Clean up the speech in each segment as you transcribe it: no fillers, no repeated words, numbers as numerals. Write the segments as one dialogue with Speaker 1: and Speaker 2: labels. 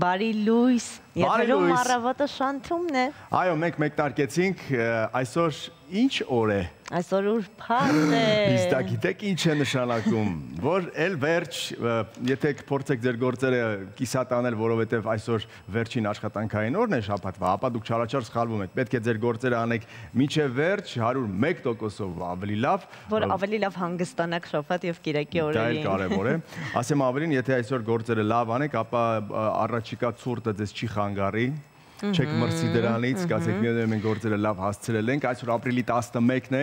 Speaker 1: Բարի լույս, եթերում առավոտը շանթումն է։
Speaker 2: Այո, մենք մեկնարկեցինք, այսօր ինչ օր է։
Speaker 1: Այսօր ուրբաթ է։
Speaker 2: Իսկ դա գիտեք ինչ է նշանակում, որ էլ վերջ, եթե փորձեք ձեր գործերը կիսատանել, որովհետև այսօր վերջին աշխատանքային օրն է շաբաթվա, ապա դուք չարաչար սխալվում եք։ Պետք է ձեր գործերը անեք մինչև վերջ 101%-ով ավելի լավ,
Speaker 1: որ ավելի լավ հանգստանաք շաբաթ եւ կիրակի օրերին։
Speaker 2: Դա էլ կարևոր է։ Ասեմ ավելին, եթե այսօր գործերը լավ անեք, ապա առաջիկա ցուրտը ձեզ չի խանգարի։ Չեք մրցի դրանից, կասեք միայն մենք գործերը լավ հասցրել ենք, այսօր ապրիլի 11-ն է։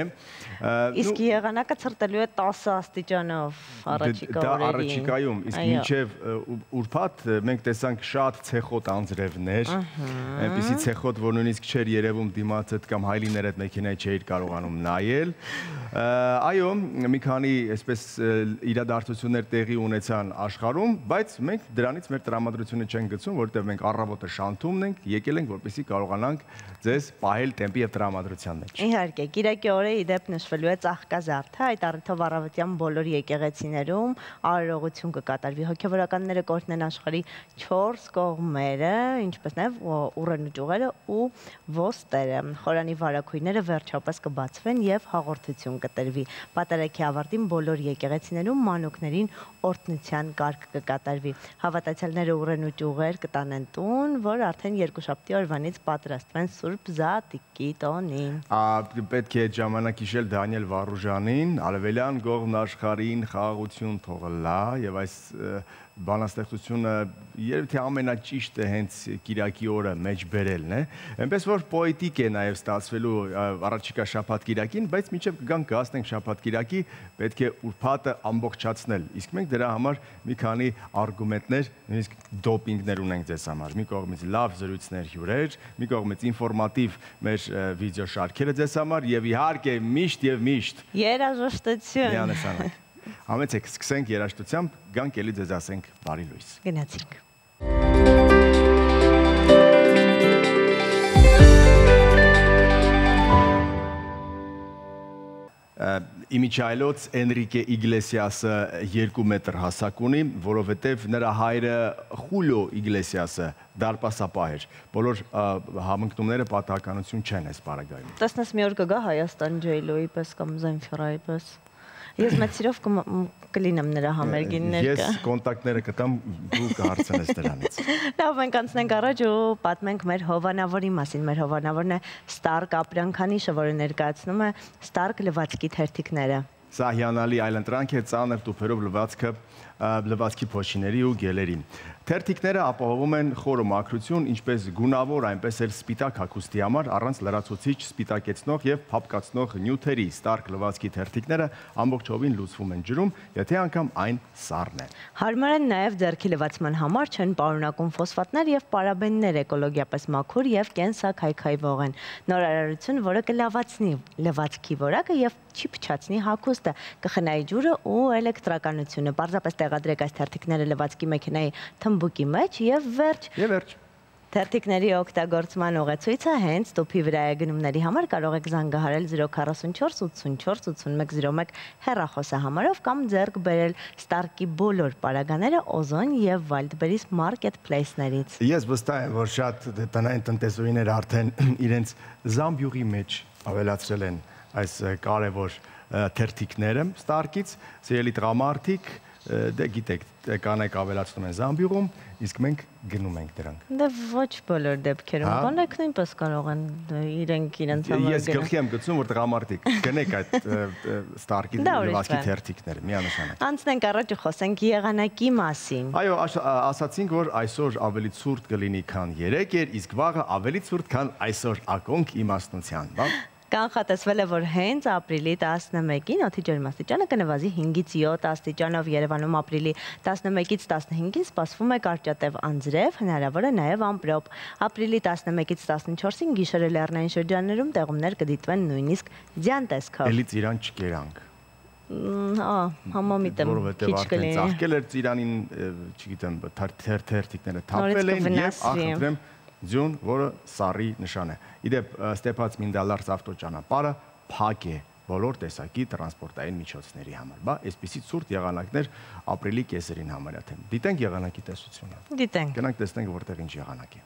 Speaker 1: Իսկ եղանակը ցրտելու է 10 աստիճանով առաջիկա օրերին։
Speaker 2: Դա առաջիկայում, իսկ մինչև ուրբաթ մենք տեսանք շատ ցեխոտ անձրևներ, այնպիսի ցեխոտ, որ նույնիսկ չէր երևում դիմացդ կամ հայլիներդ մեքենայի չէր կարողանում նայել։ Այո, մի քանի այսպես իրադարձություններ տեղի ունեցան աշխարհում, բայց մենք դրանից մեր տրամադրությունը չենք գցում, որովհետև մենք առավոտը շանթումն ենք, եկել ենք, որպեսզի կարողանանք ձեզ պահել տեմպի եւ տրամադրության մեջ։
Speaker 1: Իհարկե, կիրակի օրը ի դեպ նշվելու է ծաղկազարդը, այդ առիթով առավոտյան բոլոր եկեղեցիներում արարողություն կկատարվի։ Հոգևորականները կօրհնեն աշխարհի 4 կողմերը, ինչպես նաեւ ուռենու ճյուղերը ու ոստերը։ Խորանի վարակույրները վերջապես կբացվեն եւ հաղորդություն կտրվի։ Պատարագի ավարտին բոլոր եկեղեցիներում մանուկներին օրհնության կարգ կկատարվի։ Հավատացյալները ուռենու ճյուղեր կտանեն տուն, որ արդեն երկուշաբթի օրվանից պատրաստվեն Սուրբ Զատիկի տոնին։
Speaker 2: Պետք է ժամանակ հիշել Դանիել Վարուժանին, Արևելյան կողմն աշխարհին խաղաղություն թողլա եւ այս բանաստեղծությունը երբ թե ամենաճիշտը հենց կիրակի օրը մեջ բերելն է, այնպես որ պոետիկ է նաև ստացվելու առաջիկա շաբաթ կիրակին, բայց մինչև կգանք կհասնենք շաբաթ կիրակի, պետք է ուրբաթը ամբողջացնել։ Իսկ մենք դրա համար մի քանի արգումենտներ, նույնիսկ դոպինգներ ունենք ձեզ համար։ Մի կողմից լավ զրույցներ հյուրեր, մի կողմից ինֆորմատիվ մեր վիդեո շարքերը ձեզ համար եւ իհարկե միշտ
Speaker 1: երաժշտություն։
Speaker 2: Միանշանակ։ Համեցեք, սկսենք երաժշտությամբ, գանք էլի ձեզ ասենք բարի լույս։
Speaker 1: Գնացինք։
Speaker 2: Իմիջայլոց Էնրիկե Իգլեսիասը 2 մետր հասակ ունի, որովհետև նրա հայրը Խուլիո Իգլեսիասը դարպասապահ էր։ Բոլոր համընկնումները պատահականություն չեն այս պարագայում։
Speaker 1: Տեսնես մի օր կգա Հայաստան Ջեյլոյի պես կամ Զենֆիրայի պես։ Ես մեծ սիրով կլինեմ նրա համերգին ներկա։
Speaker 2: Ես կոնտակտները կտամ, դու կհարցնես դրանից։
Speaker 1: Լավ, մենք անցնենք առաջ ու պատմենք մեր հովանավորի մասին։ Մեր հովանավորն է Ստարկ ապրանքանիշը, որը ներկայացնում է Ստարկ լվացքի թերթիկները։
Speaker 2: Սա հիանալի այլընտրանք է ծանր տուփերով լվացքի փոշիների ու գելերի։ Թերթիկները ապահովում են խորը մաքրություն, ինչպես գունավոր, այնպես էլ սպիտակ հագուստի համար, առանց լրացուցիչ, սպիտակեցնող եւ փափկացնող նյութերի։ Ստարկ լվացքի թերթիկները ամբողջովին լուծվում են ջրում, եթե անգամ այն սառն է։
Speaker 1: Հարմար են նաեւ ձեռքի լվացման համար, չեն պարունակում ֆոսֆատներ եւ պարաբեններ, էկոլոգիապես մաքուր եւ կենսաքայքայվող են։ Նորարարություն, որը կլավացնի լվացքի որակը եւ չի փչացնի հագուստը, կխնայի ջուրը ու էլեկտրականությունը։ Պարզապես տեղադրեք այս թերթիկները լվացքի մեքենայի թմբուկի մեջ եւ վերջ։ Թերթիկների օգտագործման ուղեցույցը հենց տուփի վրա է։ Գնումների համար կարող եք զանգահարել 044 84 8101 հեռախոսահամարով կամ ձեռք բերել Ստարկի բոլոր պարագաները Օզոն եւ Wildberries marketplace-ներից։
Speaker 2: Ես վստահ եմ, որ շատ տնային տնտեսուհիներ արդեն իրենց զամբյուղի մեջ ավելացրել են այս կարևոր թերթիկները Ստարկից, սիրելի տղամարդիկ, դե գիտեք, կանայք ավելացնում են զամբյուղում, իսկ մենք գնում ենք դրանք։
Speaker 1: Դե ոչ բոլոր դեպքերում, կանայք նույնպես կարող են իրենք իրենց համար գնել։
Speaker 2: Ես գլխի եմ գցում, որ տղամարդիկ գնեք այդ Ստարկի լվացքի թերթիկները, միանշանակ։
Speaker 1: Անցնենք առաջ ու խոսենք եղանակի մասին։
Speaker 2: Այո, ասացինք, որ այսօր ավելի ցուրտ կլինի, քան երեկ էր, իսկ վաղը ավելի ցուրտ, քան այսօր ակոնք իմաստնության, բան։
Speaker 1: Կանխատեսվել է, որ հենց ապրիլի 11-ին օդի ջերմաստիճանը կնվազի 5-ից 7 աստիճանով։ Երևանում ապրիլի 11-ից 15-ին սպասվում է կարճատև անձրև, հնարավոր է նաև ամպրոպ։ Ապրիլի 11-ից 14-ին գիշերը լեռնային շրջաններում տեղումներ կդիտվեն նույնիսկ ձյան տեսքով։
Speaker 2: Էլի ծիրան չկերանք։
Speaker 1: Համամիտ եմ, քիչ կլինի։
Speaker 2: Ծաղկել էր ծիրանին, չգիտեմ, թերթիկները թափվել են եւ ախնդրեմ ձյուն, որը սառի նշան է։ Իդեպ Ստեփաց Մինդալարց ավտոճանապարհը փակ է բոլոր տեսակի տրանսպորտային միջոցների համար։ Բա այսպիսի ցուրտ եղանակներ ապրիլի կեսերին համարյա թե։ Դիտենք եղանակի տեսությունը։
Speaker 1: Դիտենք։
Speaker 2: Գնանք տեսնենք որտեղ ինչ եղանակ է։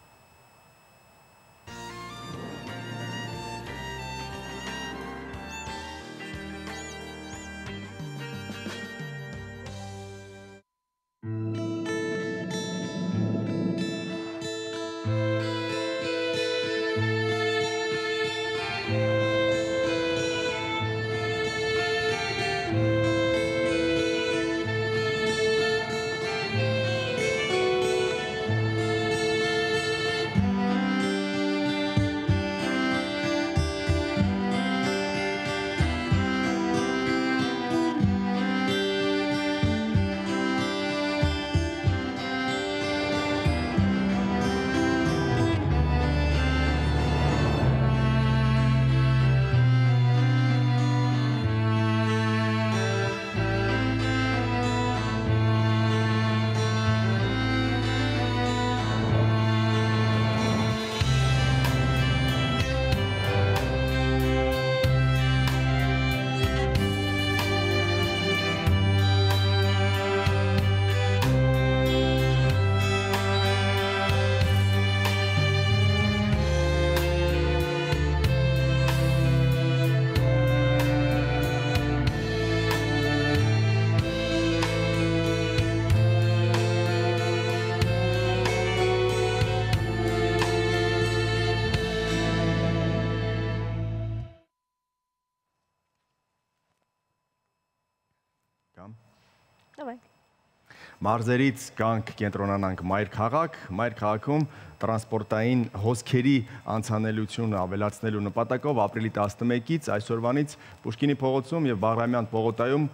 Speaker 2: Մարզերից կանք կենտրոնանանք Մայր քաղաք, Մայր քաղաքում տրանսպորտային հոսքերի անցանելությունը ավելացնելու նպատակով ապրիլի 11-ից այսօրվանից Պուշկինի փողոցում եւ Բաղրամյան պողոտայում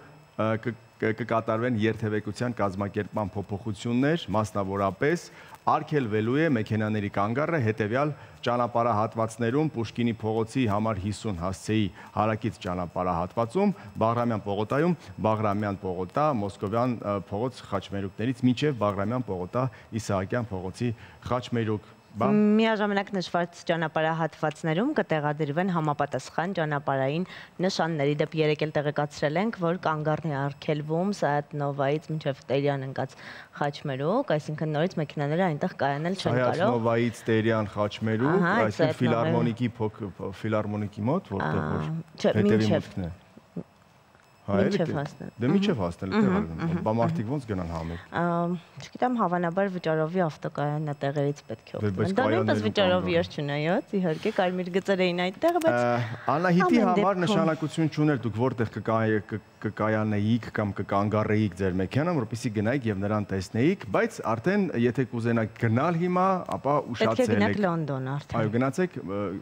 Speaker 2: կկատարվեն երթևեկության կազմակերպման փոփոխություններ, մասնավորապես արգելվելու է մեքենաների կանգառը հետևյալ ճանապարհահատվածներում Պուշկինի փողոցի համար 50 հասցեի հարակից ճանապարհահատվածում, Բաղրամյան պողոտայում, Բաղրամյան պողոտա, Մոսկովյան փողոց խաչմերուկներից մինչև Բաղրամյան պողոտա, Իսահակյան փողոցի խաչմերուկ։
Speaker 1: Միաժամանակ նշված ճանապարհահատվածներում կտեղադրվեն համապատասխան ճանապարհային նշանների դեպ երեք էլ տեղեկացրել ենք, որ կանգառն է արգելվում Սայաթ-Նովայից մինչև Տերյան ընկած խաչմերուկ, այսինքն նորից մեքենաները այնտեղ կայանել չեն կարող։
Speaker 2: Սայաթ-Նովայից Տերյան խաչմերուկ, այսինքն ֆիլարմոնիկի մոտ, որտեղ հետևի մուտքն է։
Speaker 1: Մինչև հասնել։
Speaker 2: Դե մինչև հասնել տեղադրվում։ Բա մարդիկ ոնց գնան համեր։
Speaker 1: Չգիտեմ, հավանաբար վճարովի ավտոկայանա տեղերից պետք է օգտվեն։ Դա նույնպես վճարովի էր չնայած, իհարկե կարմիր գծեր էին այդտեղ, բայց
Speaker 2: Անահիտի համար նշանակություն չուներ դուք որտեղ կկայանեիք կամ կկանգառեիք ձեր մեքենան, որպեսզի գնայիք եւ նրան տեսնեիք, բայց արդեն եթե կուզենաք գնալ հիմա, ապա ուշացել եք։
Speaker 1: Պետք է գնաք Լոնդոն արդեն։
Speaker 2: Այո, գնացեք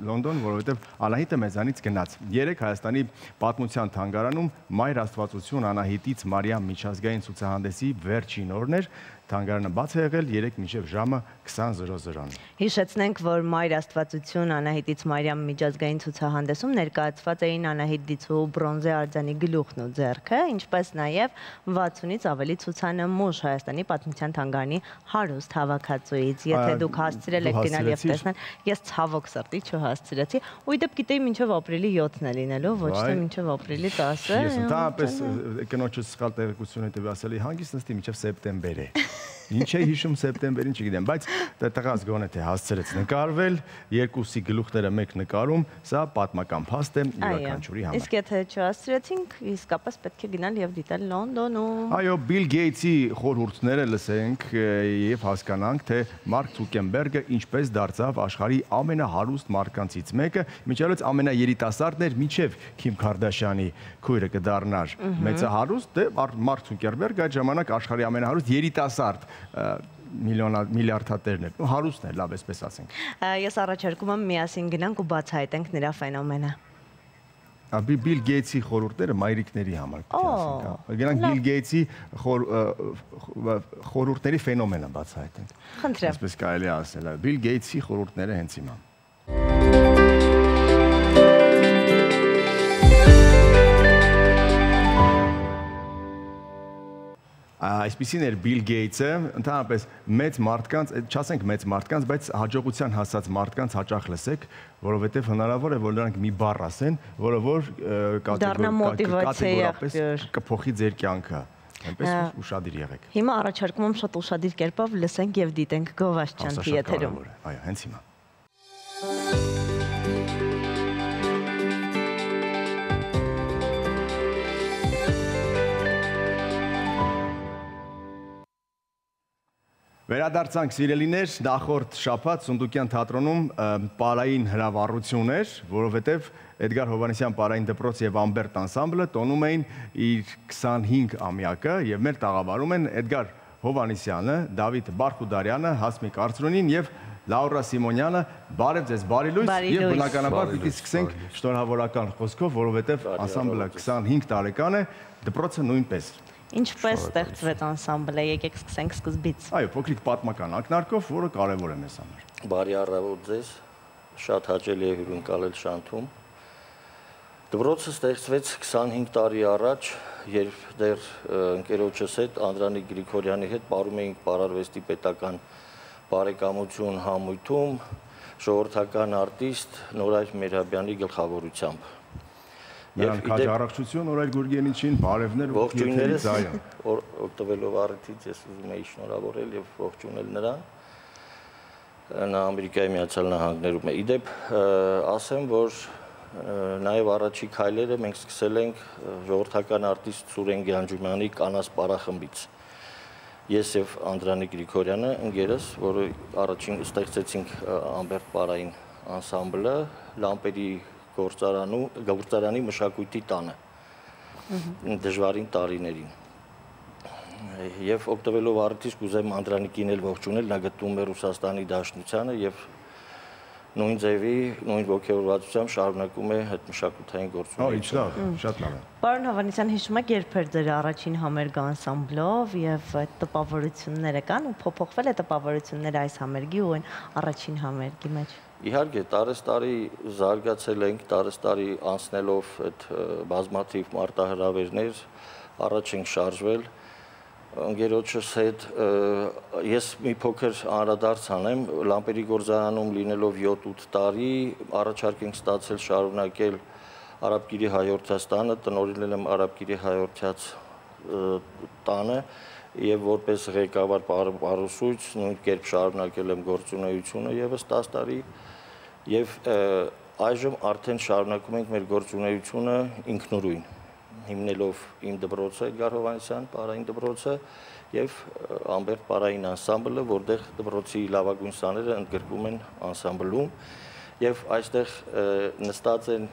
Speaker 2: Լոնդոն, որովհետեւ Անահիտը մեզանից գնաց։ Երեք Հայաստանի պատմության թանգարանում Մայր Աստվածություն Անահիտից Մարիամ միջազգային ցուցահանդեսի վերջին օրն էր։ Թանգարանը բաց է եղել 3 մինչև ժամը 20:00-ն։
Speaker 1: Հիշեցնենք, որ Մայր Աստվածություն Անահիտից Մարիամ միջազգային ցուցահանդեսում ներկայացված էին Անահիտ Դիցու բրոնզե արձանի գլուխն ու ձեռքը, ինչպես նաև 60-ից ավելի ցուցանմուշ Հայաստանի պատմության թանգարանի հարուստ հավաքածուից։ Եթե դուք հասցրել եք գնալ եւ տեսնել, ես ցավոք սրտի չհասցրեցի, ու իդեպ գիտեի մինչև ապրիլի 7-ն է լինելու, ոչ թե մինչև ապրիլի 10-ը։
Speaker 2: Ես ընդհանրապես կնոջս սխալ տեղեկություն հետեւի ասելի հանգիստ նստի մինչև սեպտեմբեր է։ Ինչ է հիշում սեպտեմբերին չգիտեմ, բայց տղաս գոնե թե հասցրեց նկարվել, երկուսի գլուխները մեկ նկարում, սա պատմական փաստ է յուրաքանչյուրի համար։
Speaker 1: Իսկ եթե չհասցրեցինք, իսկապես պետք է գնալ եւ դիտել Լոնդոնում։
Speaker 2: Այո, Բիլ Գեյթսի խորհուրդները լսենք եւ հասկանանք, թե Մարկ Ցուկերբերգը ինչպես դարձավ աշխարհի ամենահարուստ մարդկանցից մեկը, միջալից ամենաերիտասարդն էր, մինչև Քիմ Քարդաշյանի քույրը կդառնար մեծահարուստ, դե Մարկ Ցուկերբերգը այդ ժամանակ աշխարհի ամենահարուստ երիտասարդ միլիարդատերն էր, հարուստն էր, լավ էսպես ասենք։
Speaker 1: Ես առաջարկում եմ միասին գնանք ու բացահայտենք նրա ֆենոմենը։
Speaker 2: Բիլ Գեյթսի խորհուրդները մայրիկների համար պետք է ասենք։ Գնանք Բիլ Գեյթսի խորհուրդների ֆենոմենը բացահայտենք։
Speaker 1: Խնդրեմ։
Speaker 2: Այսպես կարելի է ասել, Բիլ Գեյթսի խորհուրդները հենց հիմա։ Այսպիսին էր Bill Gates-ը, ընդհանրապես մեծ մարդկանց, չասենք մեծ մարդկանց, բայց հաջողության հասած մարդկանց հաճախ լսեք, որովհետև հնարավոր է, որ նրանք մի բառ ասեն, որը որ կատեգորիապես կփոխի ձեր կյանքը։ Այնպես ուշադիր եղեք։
Speaker 1: Հիմա առաջարկում եմ շատ ուշադիր կերպով լսենք եւ դիտենք Գովազդչյանի եթերում։
Speaker 2: Այո, հենց հիմա։ Վերադարձանք սիրելիներ, նախորդ շաբաթ Սունդուկյան թատրոնում պարային հրավառություն էր, որովհետև Էդգար Հովհաննիսյան պարային դպրոց եւ Ամբերտ անսամբլը տոնում էին իր 25-ամյակը եւ մեր տաղավարում են Էդգար Հովհաննիսյանը, Դավիթ Բարխուդարյանը, Հասմիկ Արծրունին եւ Լաուրա Սիմոնյանը։ Բարև ձեզ, բարի լույս եւ բնականաբար պիտի սկսենք շնորհավորական խոսքով, որովհետև անսամբլը 25 տարեկան է, դպրոցը նույնպես։
Speaker 1: Ինչպես ստեղծվեց անսամբլը, եկեք սկսենք սկզբից։
Speaker 2: Այո, փոքրիկ պատմական ակնարկով, որը կարևոր է մեզ համար։
Speaker 3: Բարի առավոտ ձեզ, շատ հաճելի է հյուրընկալել Շանթում։ Դպրոցը ստեղծվեց 25 տարի առաջ, երբ դեռ ընկերոջս հետ, Անդրանիկ Գրիգորյանի հետ պարում էինք Պարարվեստի պետական բարեկամություն համույթում, ժողովրդական արտիստ Նորայր Մերաբյանի գլխավորությամբ։
Speaker 2: Նրանք հաջողություն Նորայր Գուրգենիչին, բարևներ
Speaker 3: ողջույններս, օգտվելով առիթից ես ուզում էի շնորհավորել եւ ողջունել նրան։ Նա Ամերիկայի Միացյալ Նահանգներում է։ Իդեպ ասեմ, որ նաեւ առաջի քայլերը մենք սկսել ենք ժողովրդական արտիստ Սուրեն Գյանջումյանի Կանաս պարախմբից։ Ես եւ Անդրանիկ Գրիգորյանը ընկերս, որը առաջին ստեղծեցինք Ամբերտ պարային անսամբլը, լամպերի գործարանի մշակույթի տանը դժվարին տարիներին եւ օգտվելով առիթից կուզեմ Անդրանիկին էլ ողջունել, նա գտնվում է Ռուսաստանի Դաշնությանը եւ նույն ձևի, նույն ողջավորվածությամբ շարունակում է այդ մշակութային գործունեությունը։
Speaker 2: Ինչ լավ, շատ լավ է։
Speaker 1: Պարոն Հովհաննիսյան, հիշում եք երբ էր ձեր առաջին համերգ անսամբլով եւ այդ տպավորությունները կան ու փոփոխվել է տպավորությունները այս համերգի ու այն առաջին համերգի մեջ։
Speaker 3: Իհարկե, տարեստարի զարգացել ենք, տարեստարի անցնելով այդ բազմաթիվ մարտահրավերներ, առաջ ենք շարժվել։ Ընկերոջս հետ ես մի փոքր անդրադարձ անեմ, լամպերի գործարանում լինելով 7-8 տարի, առաջարկ ենք ստացել շարունակել Արաբկիրի հայորդյացտանը, տնօրինել եմ Արաբկիրի հայորդյաց տանը եւ որպես ղեկավար պարուսույց նույն կերպ շարունակել եմ գործունեությունը եւս 10 տարի եւ այժմ արդեն շարունակում ենք մեր գործունեությունը ինքնուրույն հիմնելով իմ դպրոցը Էդգար Հովհաննիսյան պարային դպրոցը եւ Ամբերտ պարային անսամբլը, որտեղ դպրոցի լավագույն սաները ընդգրկում են անսամբլում եւ այստեղ նստած են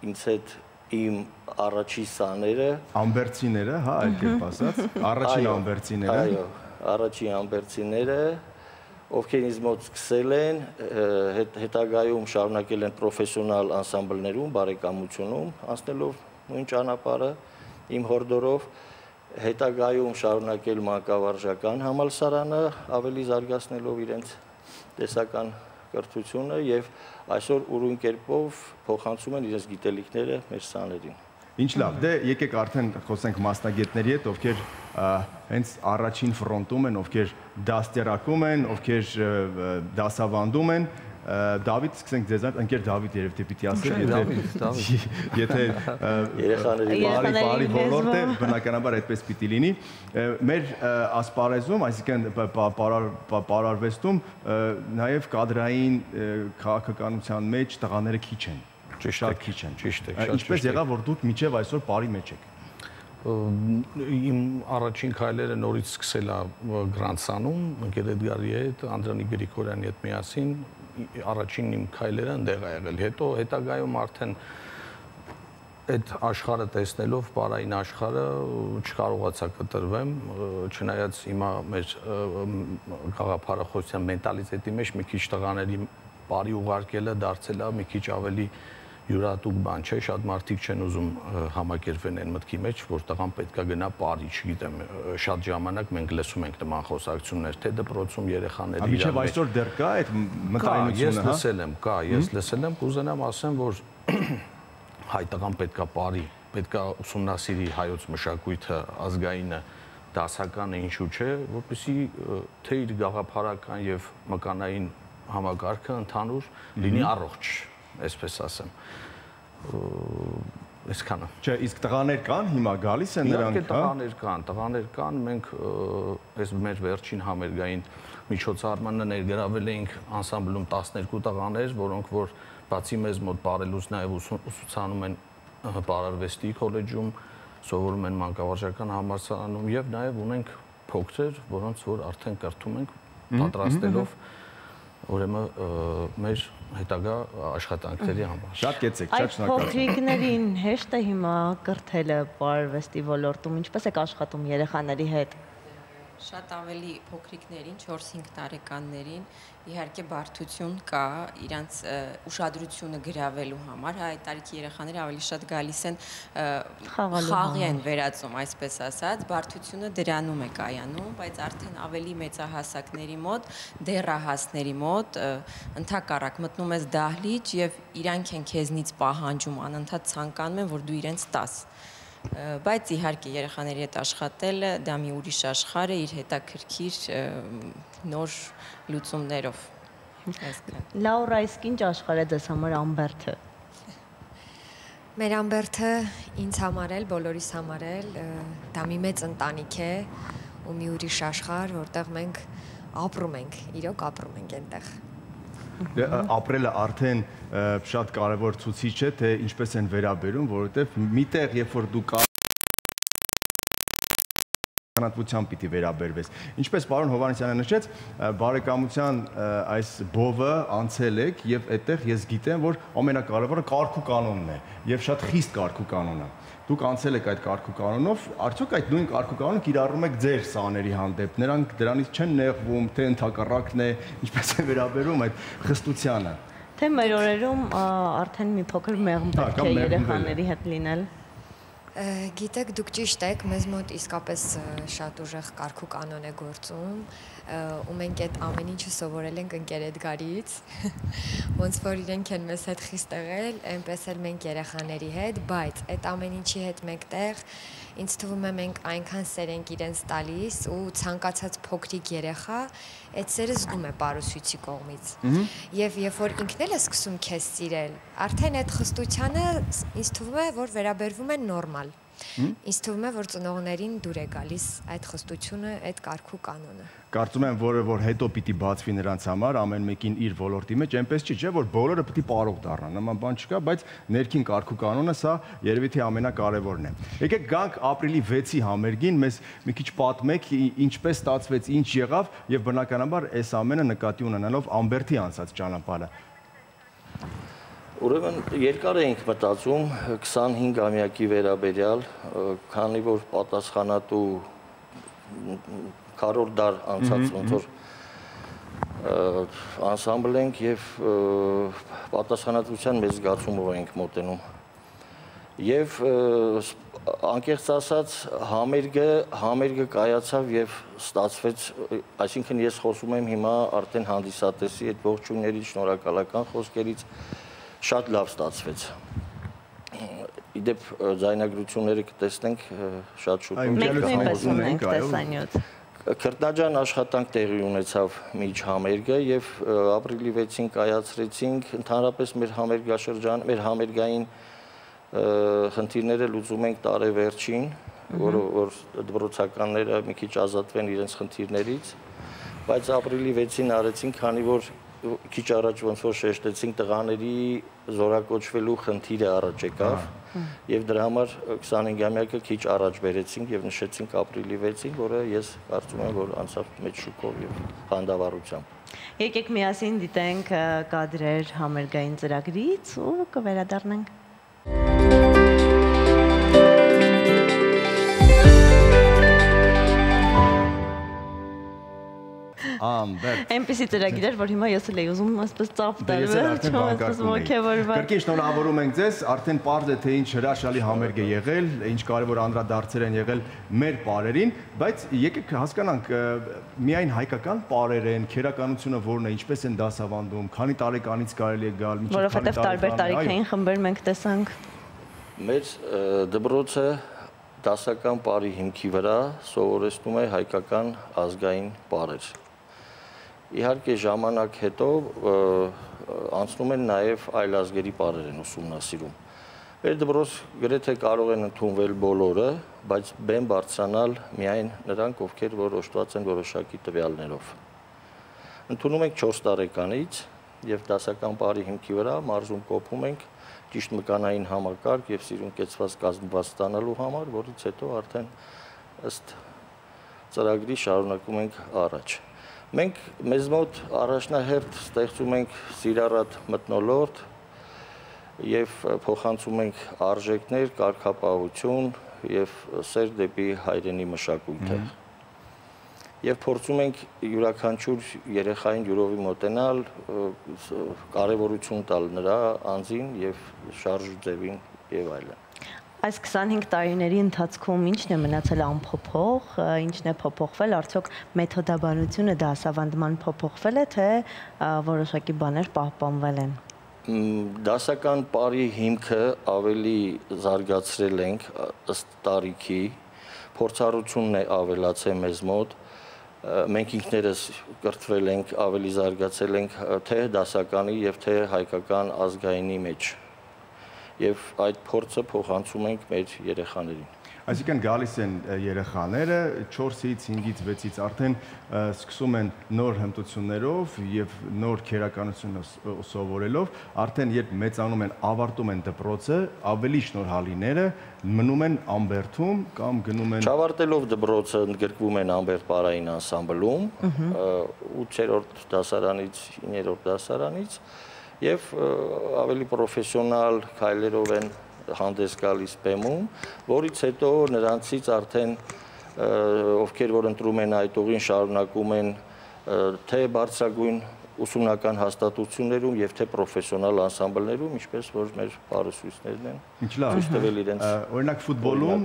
Speaker 3: ինձ հետ իմ առաջի սաները
Speaker 2: ամբերցիները, հա, այլ կերպ ասած, առաջին ամբերցիները։
Speaker 3: Այո, առաջին ամբերցիները, ովքեր ինձ մոտ սկսել են, հետագայում շարունակել են պրոֆեսիոնալ անսամբլներում, բարեկամությունում, անցնելով նույն ճանապարհը իմ հորդորով, հետագայում շարունակել մանկավարժական համալսարանը, ավելի զարգացնելով իրենց տեսական կրթությունը եւ այսօր ուրույն կերպով փոխանցում են իրենց գիտելիքները մեր սաներին։
Speaker 2: Ինչ լավ, դե եկեք արդեն խոսենք մասնագետների հետ, ովքեր հենց առաջին ֆրոնտում են, ովքեր դաստիարակում են, ովքեր դասավանդում են։ Դավիթ, սկսենք ձեզանից, ընկեր Դավիթ երևի պիտի ասել, եթե բարի ոլորտ է, բնականաբար այդպես պիտի լինի։ Մեր ասպարեզում, այսինքն պարարվեստում նաև կադրային քաղաքականության մեջ տղաները քիչ են, շատ քիչ են։ Ինչպես եղավ, որ դուք մինչև այսօր բարի մեջ եք։
Speaker 4: Իմ առաջին քայլերը նորից սկսել է Գրանցանում, ընկեր Էդգարի հետ, Անդրանիկ Գրիգորյանի հետ միասին, առաջին իմ քայլերը այնտեղ ա եղել, հետո հետագայում արդեն այդ աշխարհը տեսնելով, պարային աշխարհը չկարողացա կտրվեմ, չնայած հիմա մեր գաղափարախոսության մենտալիտետի մեջ մի քիչ տղաների բարի ուղարկելը դարձել է մի քիչ ավելի յուրատուկ բան չէ, շատ մարդիկ չեն ուզում համակերպվեն այն մտքի մեջ, որ տղան պետքա գնա բարի, չգիտեմ, շատ ժամանակ մենք լսում ենք նման խոսակցություններ, թե դպրոցում երեխաների
Speaker 2: Մինչև այսօր դեռ կա այդ մտայնությունը,
Speaker 4: Ես լսել եմ, կա, ես լսել եմ, կուզենամ ասեմ, որ հայ տղան պետքա բարի, պետքա ուսումնասիրի հայոց մշակույթը, ազգայինը, դասականը ինչու չէ, որպեսզի թե իր գաղափարական եւ մկանային համագարքը ընդհանուր լինի առողջ, այսպես ասեմ։ Այսքանը։
Speaker 2: Չէ, իսկ տղաներ կան, հիմա գալիս են նրանք,
Speaker 4: հա։ Տղաներ կան, մենք այս մեր վերջին համերգային միջոցառմանը ներգրավել էինք անսամբլում 12 տղաներ, որոնք որ բացի մեզ մոտ բարելուց նաև ուսուցանում են Պարարվեստի քոլեջում, սովորում են մանկավարժական համալսարանում եւ նաև ունենք փոքրեր, որոնց որ արդեն կրթում ենք պատրաստելով ուրեմն մեր հետագա աշխատանքների համար։
Speaker 2: Շատ կեցեք,
Speaker 1: շատ շնորհակալ։ Այդ փոքրիկներին հեշտ է հիմա կրթելը պարարվեստի ոլորտում, ինչպես եք աշխատում երեխաների հետ։
Speaker 5: Շատ ավելի փոքրիկներին, 4-5 տարեկաններին իհարկե բարդություն կա իրանց ուշադրությունը գրավելու համար, այդ տարիքի երեխաները ավելի շատ գալիս են խաղի են վերածում, այսպես ասած, բարդությունը դրանում է կայանում, բայց արդեն ավելի մեծահասակների մոտ, դեռահասների մոտ ընդհակառակ մտնում ես դահլիճ եւ իրանք են քեզնից պահանջում, անընդհատ ցանկանում են, որ դու իրենց տաս։ Բայց իհարկե երեխաների հետ աշխատելը դա մի ուրիշ աշխարհ է իր հետաքրքիր նոր լուծումներով։
Speaker 1: Լաուրա, իսկ ինչ աշխարհ է ձեզ համար Ամբերթը։
Speaker 6: Մեր Ամբերթը ինձ համար էլ, բոլորիս համար էլ դա մի մեծ ընտանիք է ու մի ուրիշ աշխարհ, որտեղ մենք ապրում ենք, իրոք ապրում ենք այնտեղ։
Speaker 2: Ապրելը արդեն շատ կարևոր ցուցիչ է, թե ինչպես են վերաբերում, որովհետև միտեղ, երբ որ դու կանատվությամբ պիտի վերաբերվես։ Ինչպես պարոն Հովհաննիսյանը նշեց, բարեկամության այս բովը անցել եք եւ այդտեղ ես գիտեմ, որ ամենակարևորը կարգ ու կանոնն է եւ շատ խիստ կարգ ու կանոն է։ Դուք անցել եք այդ կարգ ու կանոնով, արդյոք այդ նույն կարգ ու կանոնը կիրառում եք ձեր սաների հանդեպ։ Նրանք դրանից չեն նեղվում, թե ընդհակառակն է, ինչպես է վերաբերում այդ խստությանը։
Speaker 1: Թե մեր օրերում արդեն մի փոքր մեղմ պետք է երեխաների հետ լինել։
Speaker 6: Գիտեք, դուք ճիշտ եք, մեզ մոտ իսկապես շատ ուժեղ կարգ ու կանոն է գործում, ու մենք այդ ամեն ինչը սովորել ենք ընկեր Էդգարից, ոնց որ իրենք են մեզ հետ խիստ եղել, այնպես էլ մենք երեխաների հետ, բայց այդ ամեն ինչի հետ մեկտեղ ինձ թվում է մենք այնքան սեր ենք իրենց տալիս ու ցանկացած փոքրիկ երեխա այդ սերը զգում է պարուսույցի կողմից։ Եվ երբ որ ինքն էլ է սկսում քեզ սիրել, արդեն այդ խստությանը ինձ թվում է, որ վերաբերվում է նորմալ։ Ինձ թվում է, որ ծնողներին դուր է գալիս այդ խստությունը, այդ կարգ ու կանոնը։
Speaker 2: Կարծում եմ, որ հետո պիտի բացվի նրանց համար ամեն մեկին իր ոլորտի մեջ, այնպես չի, չէ, որ բոլորը պիտի պարող դառնան, նման բան չկա, բայց ներքին կարգ ու կանոնը սա երևի թե ամենակարևորն է։ Եկեք գանք ապրիլի 6-ի համերգին, մեզ մի քիչ պատմեք ինչպես ստացվեց, ինչ եղավ եւ բնականաբար այս ամենը նկատի ունենալով Ամբերթի անցած ճանապարհը։
Speaker 3: Ուրեմն երկար էինք մտածում 25-ամյակի վերաբերյալ, քանի որ պատասխանատու քառորդ դար անցած ոնց որ անսամբլ ենք եւ պատասխանատվության մեծ զգացումով ենք մոտենում։ Եվ անկեղծ ասած համերգը կայացավ եւ ստացվեց, այսինքն ես խոսում եմ հիմա արդեն հանդիսատեսի այդ ողջույններից, շնորհակալական խոսքերից շատ լավ ստացվեց։ Իդեպ ձայնագրությունները կտեսնենք շատ շուտով։ Քրտնաջան աշխատանք տեղի ունեցավ միջ համերգը եւ ապրիլի 6-ին կայացրեցինք ընդհանրապես մեր համերգաշրջան, մեր համերգային խնդիրները լուծում ենք տարեվերջին, որ դպրոցականները մի քիչ ազատվեն իրենց խնդիրներից, բայց ապրիլի 6-ին արեցինք, քանի որ քիչ առաջ ոնց որ շեշտեցինք տղաների զորակոչվելու խնդիրը առաջ եկավ եւ դրա համար 25-ամյակը քիչ առաջ բերեցինք եւ նշեցինք ապրիլի 6-ին, որը ես կարծում եմ, որ անցավ մեծ շուկով եւ խանդավառությամբ։
Speaker 1: Եկեք միասին դիտենք կադրեր համերգային ծրագրից ու կվերադառնանք։
Speaker 2: Ամբերթ։
Speaker 1: Այնպեսի ծրագիր էր, որ հիմա ես էլ էի ուզում ասես ծափ տարվել, այսպես ոգևորվել։
Speaker 2: Կրկին շնորհավորում ենք ձեզ, արդեն պարզ է թե ինչ հրաշալի համերգ է եղել, ինչ կարևոր անդրադարձեր են եղել մեր պարերին, բայց եկեք հասկանանք, միայն հայկական պարեր են, քերականությունը որն է, ինչպես են դասավանդում, քանի տարեկանից կարելի է գալ,
Speaker 1: մինչև քանի տարեկան։ Որովհետև տարբեր տարիքային խմբեր մենք տեսանք։
Speaker 3: Մեր դպրոցը դասական պարի հիմքի վրա սովորեցնում է հայկական ազգային պարեր։ Իհարկե ժամանակ հետո անցնում են նաև այլ ազգերի պարեր են ուսումնասիրում։ Մեր դպրոց գրեթե կարող են ընդունվել բոլորը, բայց բեմ բարձրանալ միայն նրանք, ովքեր որ օժտված են որոշակի տվյալներով։ Ընդունում ենք 4 տարեկանից եւ դասական պարի հիմքի վրա մարզում կոփում ենք ճիշտ մկանային համակարգ եւ սիրուն կեցված կազմված ստանալու համար, որից հետո արդեն ըստ ծրագրի շարունակում ենք առաջ։ Մենք մեզ մոտ առաջնահերթ ստեղծում ենք սիրառատ մթնոլորտ եւ փոխանցում ենք արժեքներ, կարգապահություն եւ սեր դեպի հայրենի մշակույթը։ Եվ փորձում ենք յուրաքանչյուր երեխային յուրովի մոտենալ, կարևորություն տալ նրա անձին եւ շարժ ձևին եւ այլն։
Speaker 1: Այս 25 տարիների ընթացքում ի՞նչն է մնացել անփոփոխ, ի՞նչն է փոփոխվել, արդյոք մեթոդաբանությունը դասավանդման փոփոխվել է, թե որոշակի բաներ պահպանվել են։
Speaker 3: Դասական պարի հիմքը ավելի զարգացրել ենք ըստ տարիքի, փորձառությունն է ավելացել մեզ մոտ, մենք ինքներս կրթվել ենք, ավելի զարգացել ենք թե դասականի եւ թե հայկական ազգայինի մեջ։ Եվ այդ փորձը փոխանցում ենք մեր երեխաներին։
Speaker 2: Այսինքն գալիս են երեխաները 4-ից 5-ից 6-ից արդեն սկսում են նոր հմտություններով եւ նոր քերականություն սովորելով, արդեն երբ մեծանում են, ավարտում են դպրոցը, ավելի շնորհալիները մնում են Ամբերդում կամ գնում են
Speaker 3: Չավարտելով դպրոցը ընդգրկվում են Ամբերդ պարային անսամբլում, 8-րդ դասարանից 9-րդ դասարանից եւ ավելի պրոֆեսիոնալ քայլերով են հանդես գալիս բեմում, որից հետո նրանցից արդեն ովքեր որ ընտրում են այդ ուղին շարունակում են թե բարձրագույն ուսումնական հաստատություններում եւ թե պրոֆեսիոնալ անսամբլներում, ինչպես որ մեր պարուսույցներն են։
Speaker 2: Ինչ լավ։ Օրինակ ֆուտբոլում,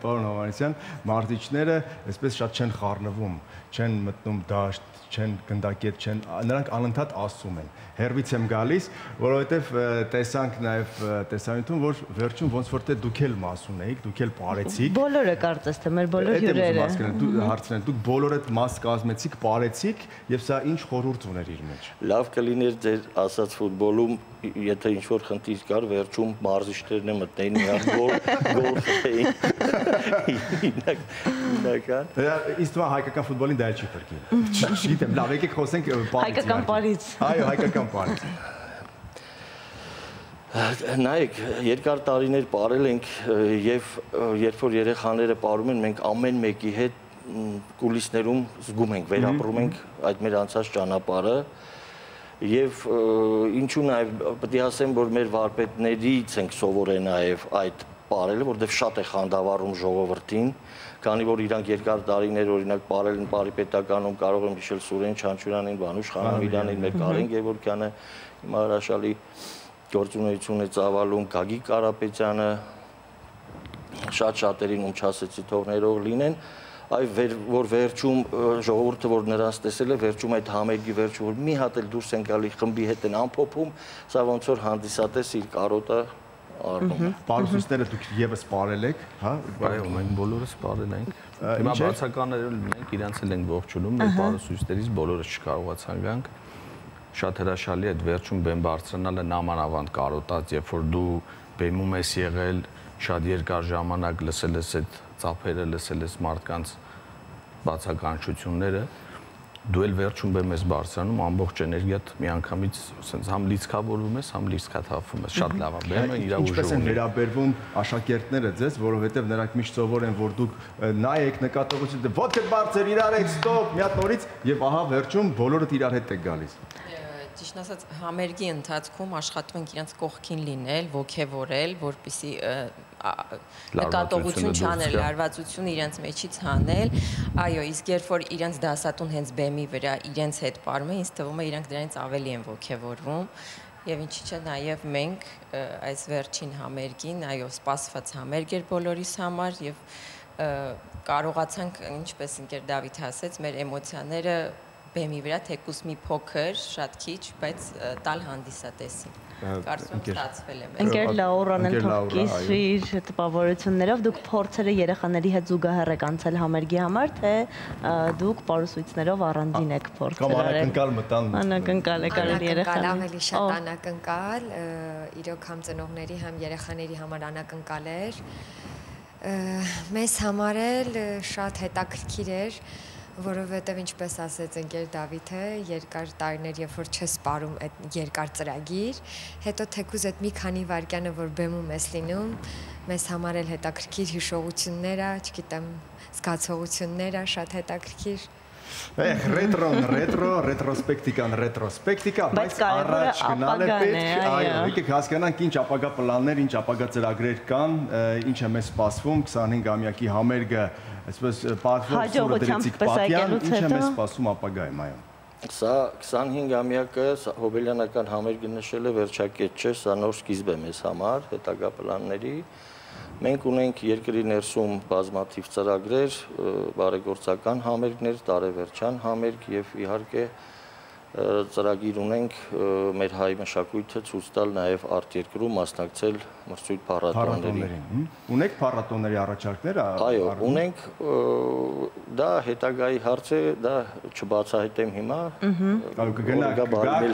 Speaker 2: պարոն Հովհաննիսյան, մարզիչները այսպես շատ չեն խառնվում, չեն մտնում դաշտ, չեն գնդակետ, չեն, նրանք անընդհատ ասում են։ Հերվից եմ գալիս, որովհետև տեսանք նաև տեսանյութում, որ վերջում ոնց որ թե դուք էլ մաս ունեիք, դուք էլ պարեցիք։
Speaker 1: Բոլորը կարծես թե մեր բոլոր հյուրերը։
Speaker 2: Հարցրեն, դուք բոլորը մաս կազմեցիք, պարեցիք, եւ սա ինչ խորհուրդ ուներ իր մեջ։
Speaker 3: Լավ կլիներ ձեր ասած ֆուտբոլում, եթե ինչ որ խնդիր կար, վերջում մարզիչներն են մտնեին մի հատ գոլ խփեին։ Ինական։
Speaker 2: Իսկ դու հայկական ֆուտբոլին դա չի փրկի։ Չգիտեմ, լավ, եկեք խոսենք պարից։
Speaker 1: Հայկական պարից։
Speaker 2: Այո, հայկական պարից։
Speaker 3: Նայեք, երկար տարիներ պարել ենք եւ երբ որ երեխաները պարում են, մենք ամեն մեկի հետ կուլիսներում զգում ենք, վերապրում ենք այդ մեր անցած ճանապարհը եւ ինչու նաեւ պետք է ասեմ, որ մեր վարպետներից ենք սովորել նաեւ այդ պարելը, որովհետեւ շատ է խանդավառում ժողովրդին, քանի որ իրանք երկար տարիներ օրինակ պարել են Պարի պետականում, կարող եմ հիշել Սուրեն Չանչուրանին, Վանուշ Խանամիրյանին, մեր Կարեն Գևորգյանը, հիմա հրաշալի գործունեություն է ծավալում, Գագիկ Կարապետյանը, շատ-շատերին ում չասեցի թող ներող լինեն, որ վերջում ժողովուրդը որ նրանց տեսել է, վերջում այդ համերգի վերջում որ մի հատ էլ դուրս են գալի խմբի հետ են ամփոփում, սա ոնց որ հանդիսատես իր կարոտը առնում է։
Speaker 2: Պարուսույցները դուք եւս պարել եք, հա?
Speaker 4: Այո, մենք բոլորս պարել ենք։ Հիմա բացականները մենք իրանց էլ ենք ողջունում, մեր պարուսույցներից բոլորս չկարողացան գանք։ Շատ հրաշալի է այդ վերջում բեմ բարձրանալը նամանավանդ կարոտած, երբ որ դու բեմում ես եղել շատ երկար ժամանակ, լսել ես այդ ծափերը, լսել ես մարդկանց բացականչությունները, դու էլ վերջում բեմ ես բարձրանում, ամբողջ էներգիատ միանգամից ասենց համ լիցքավորվում ես, համ լիցքաթափվում ես, շատ լավ է, բեմը իր ուժը ունի։
Speaker 2: Ինչպես են վերաբերվում աշակերտները ձեզ, որովհետև նրանք միշտ սովոր են, որ դուք նայեք նկատողություն, ոտքդ բարձր, իրար եք, ստոպ, մի հատ նորից եւ ահա վերջում բոլորդ իրար հետ եք գալիս։
Speaker 5: Ճիշտ ասած, համերգի ընթացքում աշխատում ենք իրենց կողքին լինել, ոգևորել, որպեսզի նկատողություն չանել, լարվածություն իրենց մեջից հանել։ Այո, իսկ երբ որ իրենց դասատուն հենց բեմի վրա իրենց հետ պարում է, ինձ թվում է իրանք դրանից ավելի են ոգևորվում։ Եվ ինչի՞ չէ, նաև մենք այս վերջին համերգին, այո, սպասված համերգ էր բոլորիս համար եւ կարողացանք, ինչպես ընկեր Դավիթ ասեց, մեր էմոցիաները բեմի վրա թեկուզ մի փոքր, շատ քիչ, բայց տալ հանդիսատեսին։ Կարծում եմ ստացվել է։
Speaker 1: Ընկեր Լաուրան ընթորքի իր տպավորություններով դուք փորձերը երեխաների հետ զուգահեռ եք անցել համերգի համար, թե դուք պարուսույցներով առանձին եք փորձել արել։
Speaker 2: Անակնկալ մտան։
Speaker 1: Անակնկալ է կարելի երեխաներին։
Speaker 6: Ավելի շատ անակնկալ, իրոք համ ծնողների, համ երեխաների համար անակնկալ էր։ Մեզ համար էլ շատ հետաքրքիր էր, որովհետև ինչպես ասեց ընկեր Դավիթը, երկար տարիներ, երբ որ չես սպառում այդ երկար ծրագիր, հետո թեկուզ այդ մի քանի վայրկյանը, որ բեմում ես լինում, մեզ համար էլ հետաքրքիր հիշողություններ է, չգիտեմ, զգացողություններ է, շատ հետաքրքիր։ ռետրոսպեկտիկա, բայց առաջ գնալը պետք, այո, եկեք հասկանանք ինչ ապագա պլաններ, ինչ ապագա ծրագրեր կան, ինչ է մեզ սպասվում 25-ամյակի համերգը, այսպես պատվով սուրը դրեցիք պատյան, ինչ է մեզ սպասվում ապագայում, այո։
Speaker 3: Սա 25-ամյակը հոբելյանական համերգը նշել է վերջակետ չէ, սա նոր սկիզբ է մեզ համար, հետագա պլանների։ Մենք ունենք երկրի ներսում բազմաթիվ ծրագրեր, բարեգործական համերգներ, տարեվերջյան համերգ եւ իհարկե ծրագիր ունենք մեր հայ մշակույթը ցույց տալ նաեւ արտերկրում մասնակցել մրցույթ փառատոներին։
Speaker 2: Ունեք փառատոների առաջարկներ?
Speaker 3: Այո, ունենք, դա հետագայի հարց է, դա չբացահայտեմ հիմա։
Speaker 2: Կգնաք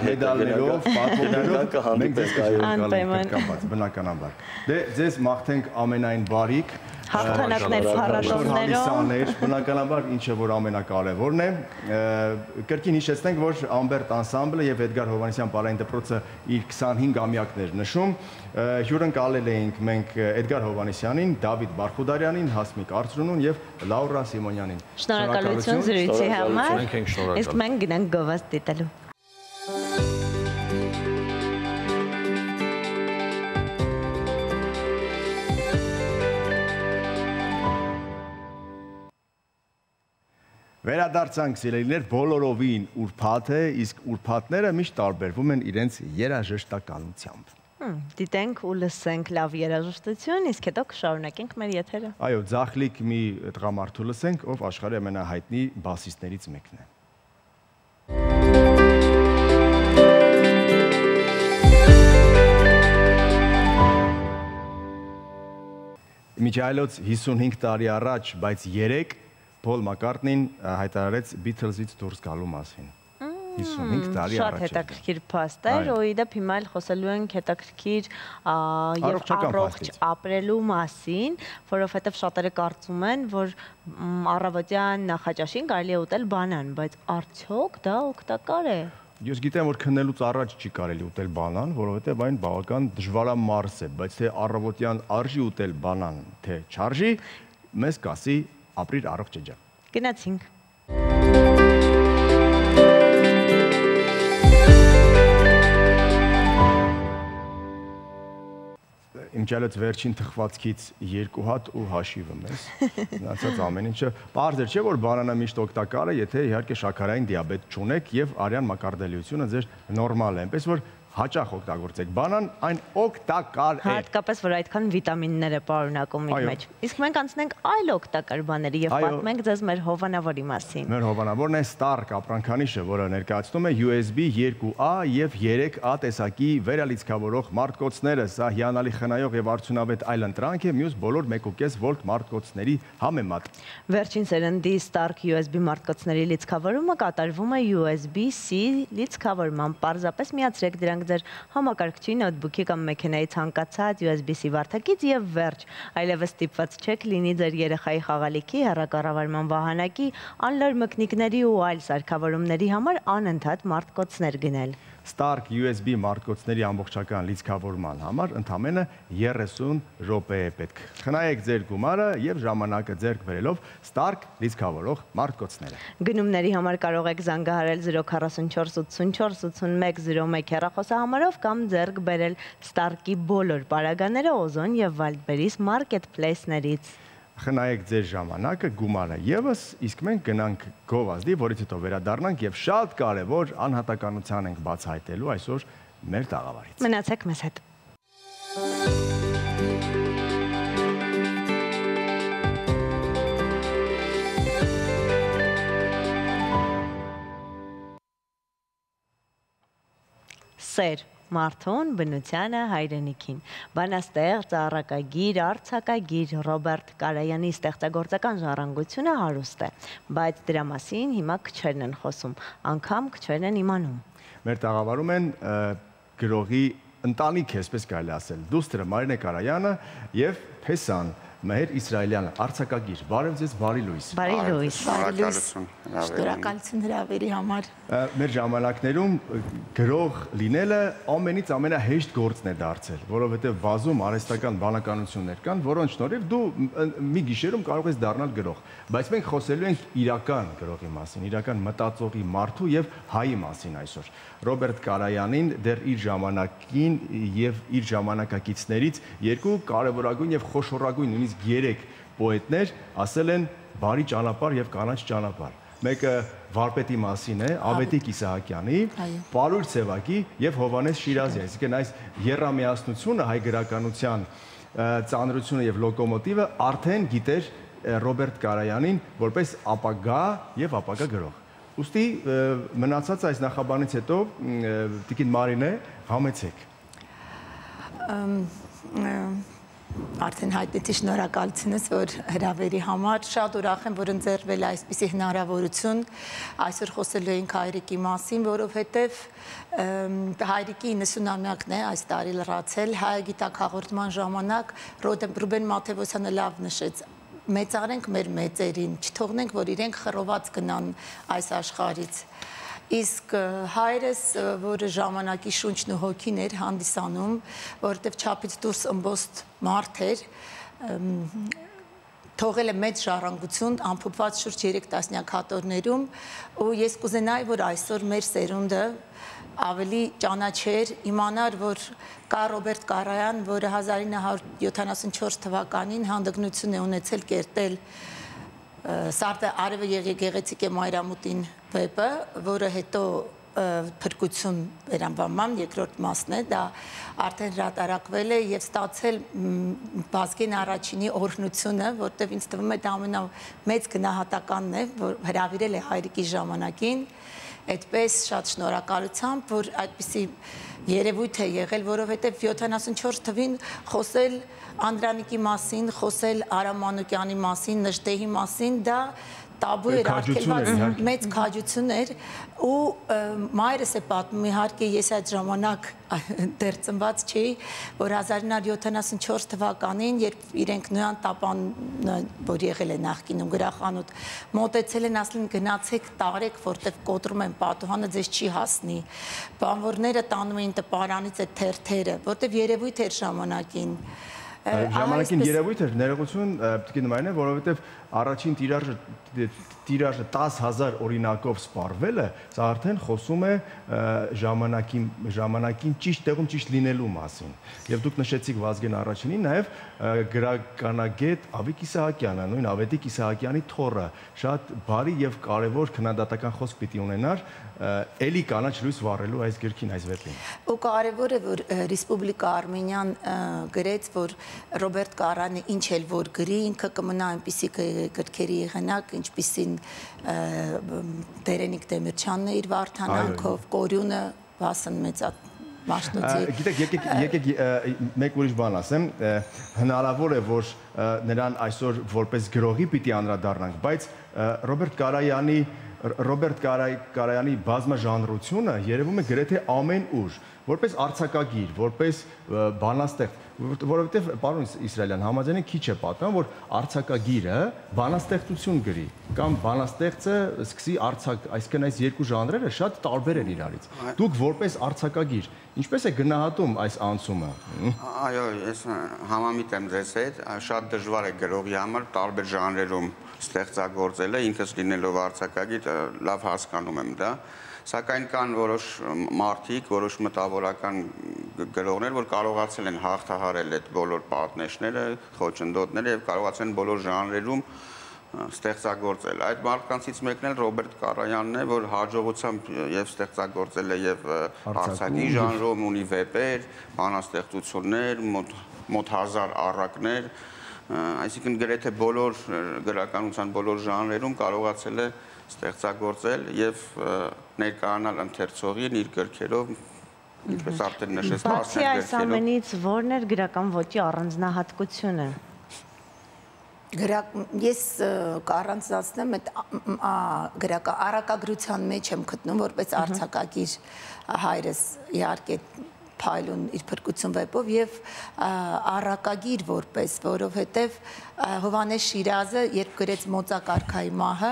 Speaker 2: մեդալներով, պատվոգներով, մենք ձեզ կհանդիպենք, բնականաբար։ Դե ձեզ մաղթենք ամենայն բարիք,
Speaker 1: հաղթանակներ փառատոներով,
Speaker 2: բնականաբար ինչը որ ամենակարևորն է, կրկին հիշեցնենք, որ Ամբերտ անսամբլը եւ Էդգար Հովհաննիսյան պարային դպրոցը իր 25-ամյակներ նշում, հյուրընկալել էինք մենք Էդգար Հովհաննիսյանին, Դավիթ Բարխուդարյանին, Հասմիկ Արծրունուն եւ Լաուրա Սիմոնյանին։
Speaker 1: Շնորհակալություն զրույցի համար, իսկ մենք գնանք գովազդ դիտելու։
Speaker 2: Վերադարձանք սիրելիներ, բոլորովին ուրբաթ է, իսկ ուրբաթները միշտ տարբերվում են իրենց երաժշտականությամբ։
Speaker 1: Դիտենք ու լսենք լավ երաժշտություն, իսկ հետո կշարունակենք մեր եթերը։
Speaker 2: Այո, ձախլիկ մի տղամարդու լսենք, ով աշխարհի ամենահայտնի բասիստներից մեկն է։ Միջայլոց 55 տարի առաջ, բայց 3 Փոլ Մակարտնին հայտարարեց Beatles-ից դուրս գալու մասին։ 55 տարի առաջ։
Speaker 1: Շատ հետաքրքիր փաստ էր, ու իդեպ հիմա էլ խոսելու ենք հետաքրքիր եւ առողջ ապրելու մասին, որովհետեւ շատերը կարծում են, որ առավոտյան նախաճաշին կարելի է ուտել բանան, բայց արդյոք դա օգտակար է։
Speaker 2: Ես գիտեմ, որ քննելուց առաջ չի կարելի ուտել բանան, որովհետեւ այն բավական դժվարամարս է, բայց թե առավոտյան արժի ուտել բանան, թե չարժի, մեզ կասի ապրիր առողջ էջան։
Speaker 1: Գնացինք։
Speaker 2: Իմ ճալոց վերջին թխվածքից 2 հատ ու հաշիվը մեզ, մնացած ամեն ինչը, պարզ չէ, որ բանանը միշտ օգտակար է, եթե իհարկե շաքարային դիաբետ չունեք եւ արյան մակարդելիությունը ձեր նորմալ է, այնպես որ հաճախ օգտագործեք բանան, այն օգտակար է։
Speaker 1: Հատկապես, որ այդքան վիտամիններ է պարունակում իր մեջ։ Իսկ մենք անցնենք այլ օգտակար բաների եւ պատմենք ձեզ մեր հովանավորի մասին։
Speaker 2: Մեր հովանավորն է Stark ապրանքանիշը, որը ներկայացնում է USB 2A եւ 3A տեսակի վերալիցքավորող մարտկոցները։ Սա հիանալի խնայող եւ արդյունավետ այլընտրանք է մյուս բոլոր 1.5 վոլտ մարտկոցների համեմատ։
Speaker 1: Վերջին սերնդի Stark USB մարտկոցների լիցքավորումը կատարվում է USB-C լիցքավորմամբ։ Պարզապես միացրեք դրանք ձեր համակարգչի, նոթբուքի կամ մեքենայի ցանկացած USB-C վարդակից եւ վերջ։ Այլևս ստիպված չեք լինի ձեր երեխայի խաղալիքի, հեռակառավարման վահանակի, անլար մկնիկների ու այլ սարքավորումների համար անընդհատ մարտկոցներ գնել։
Speaker 2: Stark USB մարտկոցների ամբողջական լիցքավորման համար ընդամենը 30 րոպե է պետք։ Խնայեք ձեր գումարը եւ ժամանակը ձեռք բերելով Stark լիցքավորող մարտկոցները։
Speaker 1: Գնումների համար կարող եք զանգահարել 044 84 81 01 հեռախոսահամարով կամ ձեռք բերել Stark-ի բոլոր պարագաները Ozon եւ Wildberries marketplace-ներից։
Speaker 2: Խնայեք ձեր ժամանակը, գումարը եւս, իսկ մենք գնանք գովազդի, որից հետո վերադառնանք եւ շատ կարեւոր անհատականության ենք բացահայտելու այսօր մեր տաղավարից։
Speaker 1: Մնացեք մեզ հետ։ սեր մարդուն, բնությանը, հայրենիքին։ Բանաստեղծ, առակագիր, արձակագիր Ռոբերտ Կարայանի ստեղծագործական ժառանգությունը հարուստ է, բայց դրա մասին հիմա քչերն են խոսում, անգամ քչերն են իմանում։
Speaker 2: Մեր տաղավարում են գրողի ընտանիք, այսպես կարելի ասել, դուստրը Մարինե Կարայանը եւ Փեսան Մեհեր Իսրայելյանը, արձակագիր։ Բարև ձեզ, բարի լույս։
Speaker 1: Բարի լույս։
Speaker 7: Շնորհակալություն հրավերի համար։
Speaker 2: Մեր ժամանակներում գրող լինելը ամենից ամենահեշտ գործն է դարձել, որովհետև բազում արհեստական բանականություններ կան, որոնց շնորհիվ դու մի գիշերում կարող ես դառնալ գրող։ Բայց մենք խոսելու ենք իրական գրողի մասին, իրական մտածողի, մարդու եւ հայի մասին այսօր։ Ռոբերտ Կարայանին դեռ իր ժամանակին եւ իր ժամանակակիցներից երկու կարևորագույն եւ խոշորագույն, նույնիսկ 3 պոետներ ասել են բարի ճանապարհ եւ կանաչ ճանապարհ։ Մեկը Վարպետի մասին է, Ավետիք Իսահակյանի, Պարույր Սևակի եւ Հովանես Շիրազի, այսինքն այս եռամիասնությունը հայ գրականության ծանրությունը եւ լոկոմոտիվը արդեն գիտեր Ռոբերտ Կարայանին որպես ապագա եւ ապագա գրող։ Ուստի մնացած այս նախաբանից հետո Տիկին Մարինե համեցեք։
Speaker 7: Արդեն հայտնեցի շնորհակալությունս, որ հրավերի համար շատ ուրախ եմ, որ ընձեռվել այսպիսի հնարավորություն այսօր խոսելու ենք հայրիկի մասին, որովհետև հայրիկի 90-ամյակն է այս տարի լրացել, հայ գիտակ-հաղորդման ժամանակ Ռուբեն Մաթևոսյանը լավ նշեց, մեծարենք մեր մեծերին, չթողնենք, որ իրենք խռոված գնան այս աշխարհից։ Իսկ հայրս, որը ժամանակի շունչն ու հոգին էր հանդիսանում, որովհետև չափից դուրս ըմբոստ մարդ էր, թողել է մեծ ժառանգություն, ամփոփված շուրջ 3 տասնյակ հատորներում, ու ես կուզենայի, որ այսօր մեր սերունդը ավելի ճանաչեր, իմանար, որ կա Ռոբերտ Կարայան, որը 1974 թվականին հանդգնություն է ունեցել կերտել Սարդը արևը գեղեցիկ է մայրամուտին վեպը, որը հետո փրկություն վերանվանման երկրորդ մասն է, դա արդեն հրատարակվել է եւ ստացել Բազգեն առաջինի օրհնությունը, որտեղ ինձ թվում է դա ամենամեծ գնահատականն է, որ հրավիրել է հայրիկի ժամանակին, այդպես շատ շնորհակալությամբ, որ այդպիսի երևույթ է եղել, որովհետև 74 թվին խոսել Անդրանիկի մասին, խոսել Արամ Մանուկյանի մասին, Նժդեհի մասին, դա տաբու էր, արգելված մեծ քաջություն էր, ու մայրս է պատմում, իհարկե ես այդ ժամանակ դեռ ծնված չէի, որ 1974 թվականին, երբ իրենք նոյան տապանը, որ եղել է նախկինում գրախանութ, մոտեցել են, ասել են գնացեք տարեք, որտեղ կոտրում են պատուհանը, ձեզ չի հասնի, բանվորները տանում էին տպարանից այդ թերթերը, որտեղ երևույթ էր ժամանակին։
Speaker 2: Ժամանակին երևույթ էր, ներողություն, Տիկին Մարինե, որովհետև առաջին տիրաժը 10,000 օրինակով սպառվելը, սա արդեն խոսում է ժամանակին ճիշտ տեղում ճիշտ լինելու մասին։ Եվ դուք նշեցիք Վազգեն առաջինին, նաև գրականագետ Ավիկ Իսահակյանը, նույն Ավետիք Իսահակյանի թոռը, շատ բարի եւ կարեւոր քննադատական խոսք պիտի ունենար էլի կանաչ լույս վառելու այս գրքին, այս վեպին։
Speaker 7: Ու կարևոր է, որ Ռեսպուբլիկա Արմենիան գրեց, որ Ռոբերտ Կարայանը ինչ էլ որ գրի, ինքը կմնա այնպիսի գրքերի եղանակ, ինչպիսին Տերենիկ Դեմիրճյանն է իր վարդանանքով, Կորյունը, Վասն մեծատ Մաշնոցի։
Speaker 2: Գիտեք, եկեք մեկ ուրիշ բան ասեմ, հնարավոր է, որ նրան այսօր որպես գրողի պիտի անդրադառնանք, բայց Ռոբերտ Կարայանի բազմաժանրությունը երևում է գրեթե ամեն ուր, որպես արձակագիր, որպես բանաստեղծ, որովհետև պարոն Իսրայելյան համաձայն քիչ է պատմում, որ արձակագիրը բանաստեղծություն գրի կամ բանաստեղծը սկսի արձակ, այսինքն այս երկու ժանրերը շատ տարբեր են իրարից։ Դուք որպես արձակագիր ինչպես է գնահատում այս անցումը։
Speaker 8: Այո, ես համամիտ եմ ձեզ հետ, շատ դժվար է գրողի համար տարբեր ժանրերում ստեղծագործելը, ինքս լինելով արձակագիր լավ հասկանում եմ դա, սակայն կան որոշ մարդիկ, որոշ մտավորական գրողներ, որ կարողացել են հաղթահարել այդ բոլոր պատնեշները, խոչընդոտները եւ կարողացել են բոլոր ժանրերում ստեղծագործել։ Այդ մարդկանցից մեկն էլ Ռոբերտ Կարայանն է, որ հաջողությամբ եւ ստեղծագործել է եւ արձակի ժանրում, ունի վեպեր, բանաստեղծություններ, մոտ 1000 առակներ, այսինքն գրեթե բոլոր գրականության բոլոր ժանրերում կարողացել է ստեղծագործել եւ ներկայանալ ընթերցողին իր գրքերով ինչպես արդեն նշեց,
Speaker 1: Բացի այս ամենից ո՞րն էր գրական ոճի առանձնահատկությունը։
Speaker 7: Ես կառանձնացնեմ այդ առակագրության մեջ եմ գտնում, որպես արձակագիր հայրս իհարկե փայլուն իր փրկություն վեպով եւ առակագիր որպես, որովհետեւ Հովհաննես Շիրազը երբ գրեց Մոծակարքայի մահը,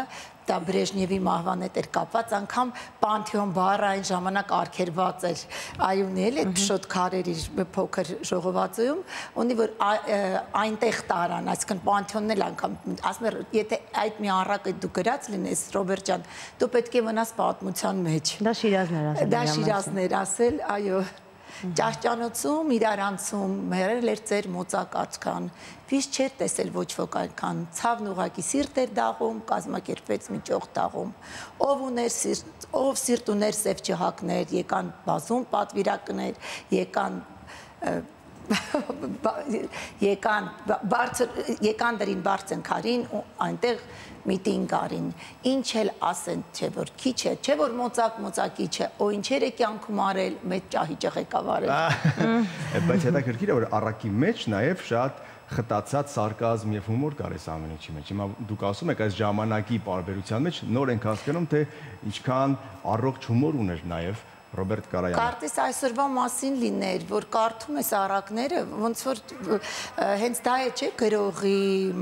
Speaker 7: դա Բրեժնևի մահվան հետ էր կապված, անգամ Պանթեոն բառը այն ժամանակ արգելված էր այունի էլ այդ շոտ քարերի փոքր ժողովածուում, ունի որ այնտեղ տարան, այսինքն Պանթեոնն էլ անգամ ասում եմ, եթե այդ մի առակը դու գրած լինես, Ռոբերտ ջան, դու պետք է մնաս պատմության մեջ։
Speaker 1: Դա Շիրազն էր ասել, այո։ Ճաշճանոցում, իրարանցում, մերել էր ծեր մոծակարքան, վիշ չէր տեսել ոչ ոք այնքան, ցավն ուղակի սիրտ էր դաղում, կազմակերպվեց մի ճոխ դաղում, ով սիրտ ուներ սև ջհակներ, եկան բազում պատվիրակներ, եկան դրին բարձենքարին ու այնտեղ միտինգ արին, ինչ էլ ասեն, չէ որ քիչ է, չէ որ մոծակի չէ, ու ինչեր է կյանքում արել, մեծ ճահիճ եղեկավարել։
Speaker 2: Բայց հետաքրքիր է, որ առակի մեջ նաև շատ խտացած սարկազմ եւ հումոր կար այս ամեն ինչի մեջ։ Հիմա դուք ասում եք այս ժամանակի պարբերության մեջ նոր ենք հասկանում, թե ինչքան առողջ հումոր ուներ նաև Ռոբերտ Կարայանը։
Speaker 7: Կարծես այսօրվա մասին լիներ, որ կարդում ես առակները, ոնց որ հենց դա է, չէ, գրողի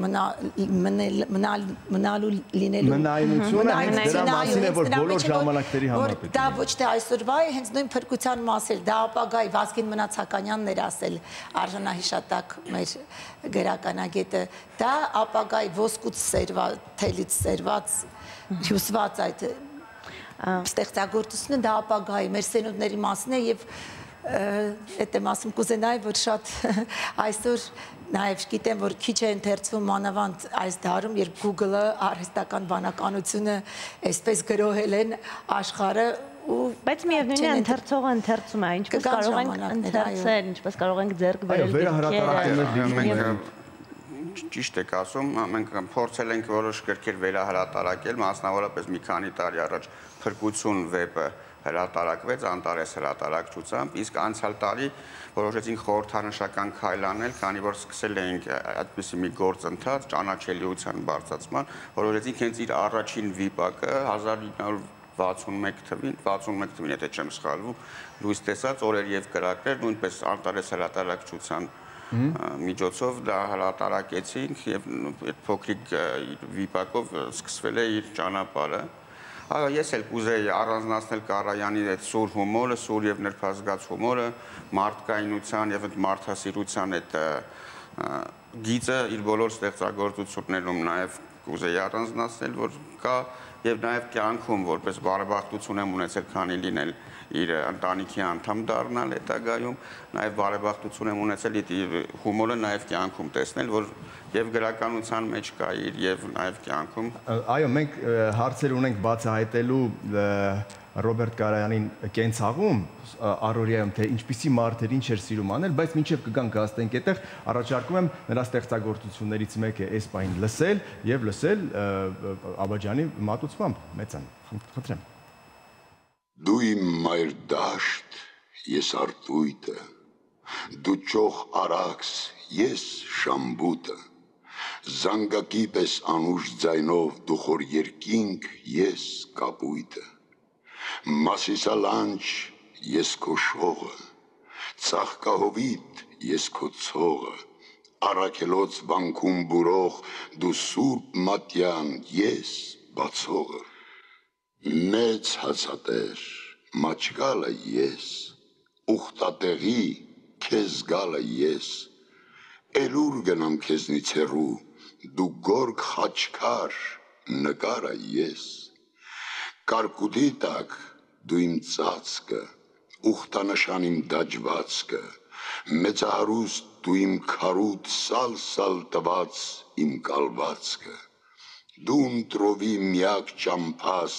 Speaker 7: մնալու լինելու
Speaker 2: մնայունությունը հենց դրա մասին է, որ բոլոր ժամանակների համար պետք է։
Speaker 7: Դա ոչ թե այսօրվա է, հենց նույն փրկության մասին, դա ապագայի Վազգեն Մնացականյանն էր ասել, արժանահիշատակ մեր գրականագետը, դա ապագայի ոսկուց սերված, թելից սերված, հյուսված այդ ստեղծագործությունը դա ապագայի մեր սերունդների մասին է եւ այդ եմ ասում կուզենայի որ շատ այսօր նաեւ գիտեմ որ քիչ է ընթերցվում մանավանդ այս դարում երբ Google-ը արհեստական բանականությունը այսպես գրոհել են աշխարհը
Speaker 1: բայց միևնույն է ընթերցողը ընթերցում է ինչպես կարող ենք ընթերցել ինչպես կարող ենք ձեռք բերել
Speaker 8: Ճիշտ եք ասում, մենք փորձել ենք որոշ գրքեր վերահրատարակել, մասնավորապես մի քանի տարի առաջ Փրկություն վեպը հրատարակվեց Անտարես հրատարակչությամբ, իսկ անցյալ տարի որոշեցինք խորհրդանշական քայլ անել, քանի որ սկսել էինք այդպիսի մի գործընթաց ճանաչելիության բարձրացման, որոշեցինք հենց իր առաջին վիպակը 1961 թվին, եթե չեմ սխալվում, լույս տեսած օրեր եւ կրակներ, նույնպես Անտարես հրատարակչության միջոցով դա հրատարակեցինք եւ այդ փոքրիկ վիպակով սկսվել է իր ճանապարհը։ Այո, ես էլ կուզեի առանձնացնել Կարայանի այդ սուր հումորը, սուր եւ ներփազգաց հումորը, մարդկայնության եւ այդ մարդասիրության այդ գիծը իր բոլոր ստեղծագործություններում նաեւ կուզեի առանձնացնել, որ կա եւ նաեւ կյանքում որպես բարեբախտություն եմ ունեցել քանի լինել իր ընտանիքի անդամ դառնալ հետագայում, նաև բարեբախտություն եմ ունեցել իր հումորը նաև կյանքում տեսնել, որ եւ գրականության մեջ կա իր եւ նաև կյանքում։
Speaker 2: Այո, մենք հարցեր ունենք բացահայտելու Ռոբերտ Կարայանին կենցաղում առօրյայում, թե ինչպիսի մարդեր ինչ էր սիրում անել, բայց մինչև կգանք հաստենք այդտեղ, առաջարկում եմ նրա ստեղծագործություններից մեկը այս պահին լսել եւ լսել Աբաջանի մատուցմամբ, մեծան, խնդրեմ։
Speaker 9: Դու իմ մայր դաշտ, ես արտույտը, դու ճոխ արաքս, ես շամբուտը, զանգակի պես անուշ ձայնով դու խոր երկինք, ես կապույտը, մասիսալանչ, ես քո շողը, ծաղկահովիտ, ես քո ցողը, առաքելոց վանքում բուրող, դու սուրբ մատյան, ես բացողը, մեծ հացատեր, մաչկալը ես, ուխտատեղի, քեզ գալը ես, էլուր գնամ քեզնից հեռու, դու գորգ խաչքար, նկարը ես, կարկուտի տակ դու իմ ծածկը, ուխտանշան իմ դաջվածքը, մեծահարուստ դու իմ քարուտ սալ տված իմ կալվածքը, դու ընտրովի միակ ճամփաս,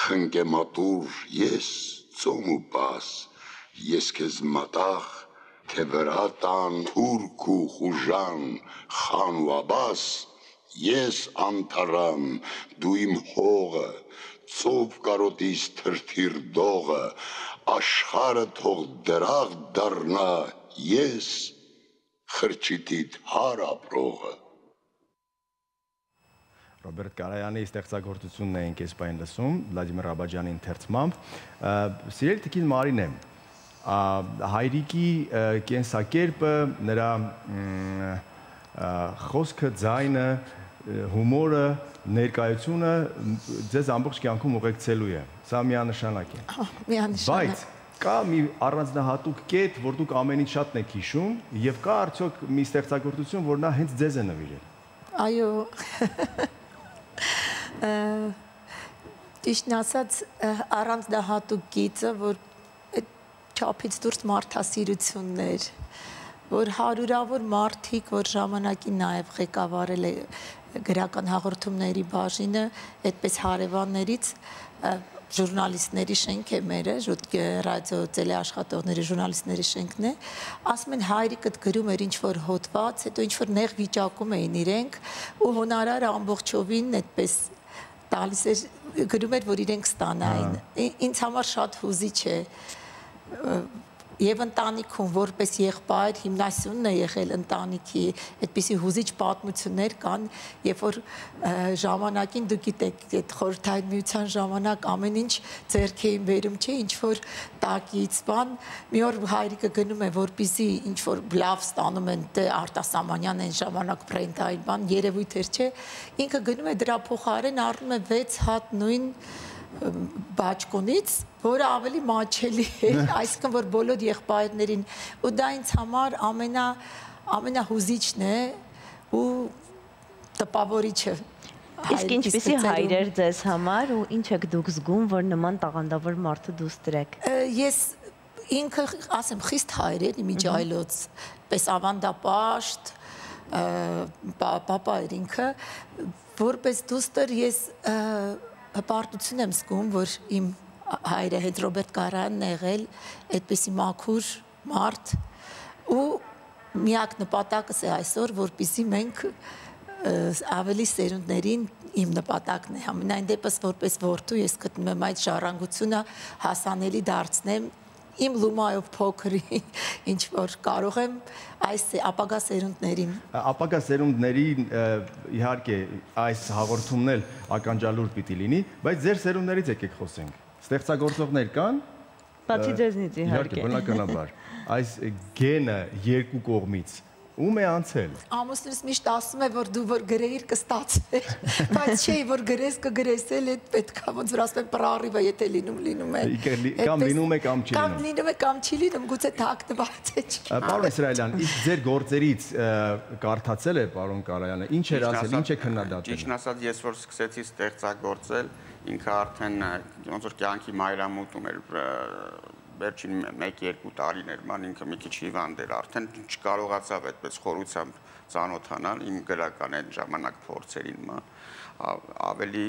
Speaker 9: խնկեմատուր, ես ծոմ ու պաս, ես քեզ մատաղ, թե վրա տան, թուրք ու խուժան, խան ու աբաս, ես անթարամ, դու իմ հողը, ծով կարոտիս թրթիր դողը, աշխարը թող դրաղ դառնա, ես խրճիթիդ հար ապրողը։
Speaker 2: Ռոբերտ Կարայանի ստեղծագործությունն ենք այս պայն լսում, Վլադիմիր Ռաբաջյանի ընթերցմամբ։ Սիրելի տիկին Մարինե, հայրիկի կենսակերպը, նրա խոսքը, ձայնը, հումորը, ներկայությունը ձեզ ամբողջ կյանքում ուղեկցելու է։ Սա միանշանակ է։
Speaker 7: Միանշանակ։
Speaker 2: Բայց կա մի առանձնահատուկ կետ, որ դուք ամենից շատն եք հիշում, եւ կա արդյոք մի ստեղծագործություն, որ նա հենց ձեզ է նվիրել։
Speaker 7: Այո։ Ճիշտն ասած, առանձնահատուկ գիծը, որ այդ չափից դուրս մարդասիրությունն էր, որ հարյուրավոր մարդիկ, որ ժամանակին նաև ղեկավարել է գրական հաղորդումների բաժինը, այդպես հարևաններից ժուրնալիստների շենք է մերը, ռադիո տելեաշխատողների ժուրնալիստների շենքն է, ասում են հայրիկդ գրում էր ինչ-որ հոդված, հետո ինչ-որ նեղ վիճակում էին իրենք, ու հոնարարը ամբողջովին այդպես տալիս էր, գրում էր, որ իրենք ստանային։ Ինձ համար շատ հուզիչ է, եւ ընտանիքում որպես եղբայր հիմնասյունն է եղել ընտանիքի, այդպիսի հուզիչ պատմություններ կան, երբ որ ժամանակին դուք գիտեք, այդ խորհրդային միության ժամանակ ամեն ինչ ձեռք էին բերում, չէ, ինչ որ տակից բան, մի օր հայրիկը գնում է, որպեսզի ինչ որ լավ ստանում են, դե Արտասամանյան այն ժամանակ բրենդային բան, երևույթ էր, չէ, ինքը գնում է դրա փոխարեն առնում է 6 հատ նույն բաճկոնից, որը ավելի մաչելի է, այսինքն որ բոլոր եղբայրներին, ու դա ինձ համար ամենահուզիչն է ու տպավորիչը։
Speaker 1: Իսկ ինչպիսի հայր էր ձեզ համար ու ինչ եք դուք զգում, որ նման տաղանդավոր մարդը դուստր եք։
Speaker 7: Ես ինքը, ասեմ, խիստ հայր էր իմիջայլոց, պես ավանդապաշտ, պապա էր ինքը, որպես դուստր ես հպարտություն եմ զգում, որ իմ հայրը հետ Ռոբերտ Կարայանն եղել այդպիսի մաքուր մարդ ու միակ նպատակս է այսօր, որպեսզի մենք ավելի սերունդներին իմ նպատակն է, համենայն դեպս որպես որդու ես գտնում եմ այդ ժառանգությունը հասանելի դարձնեմ իմ լումայով փոքր ինչ որ կարող եմ այս ապագա սերունդներին։
Speaker 2: Ապագա սերունդներին իհարկե այս հաղորդումն էլ ականջալուր պիտի լինի, բայց ձեր սերունդներից եկեք խոսենք։ Ստեղծագործողներ կան։
Speaker 1: Բացի ձեզնից իհարկե։
Speaker 2: Բնականաբար, այս գենը երկու կողմից ում է անցել։
Speaker 7: Ամուսնուս միշտ ասում է, որ դու որ գրեիր կստացվեր, բայց չէ, որ գրես կգրես էլ այդ պետքա, ոնց որ ասում են պրարիվը, եթե լինում է։
Speaker 2: Կամ լինում է, կամ չի լինում։
Speaker 7: Կամ լինում է, կամ չի լինում, գուցե թաքնված է չի։
Speaker 2: Պարոն Իսրայելյան, իսկ ձեր գործերից կարդացել է պարոն Կարայանը, ինչ էր ասել, ինչ է քննադատել։
Speaker 8: Ճիշտն ասած, ես որ սկսեցի ստեղծագործել, ինքը արդեն ոնց որ կյանքի մայրամուտում էր վերջին 1-2 տարիներ ման ինքը մի քիչ հիվանդ էր, արդեն չկարողացավ այդպես խորությամբ ծանոթանալ իմ գրական այդ ժամանակ փորձերին ման, ավելի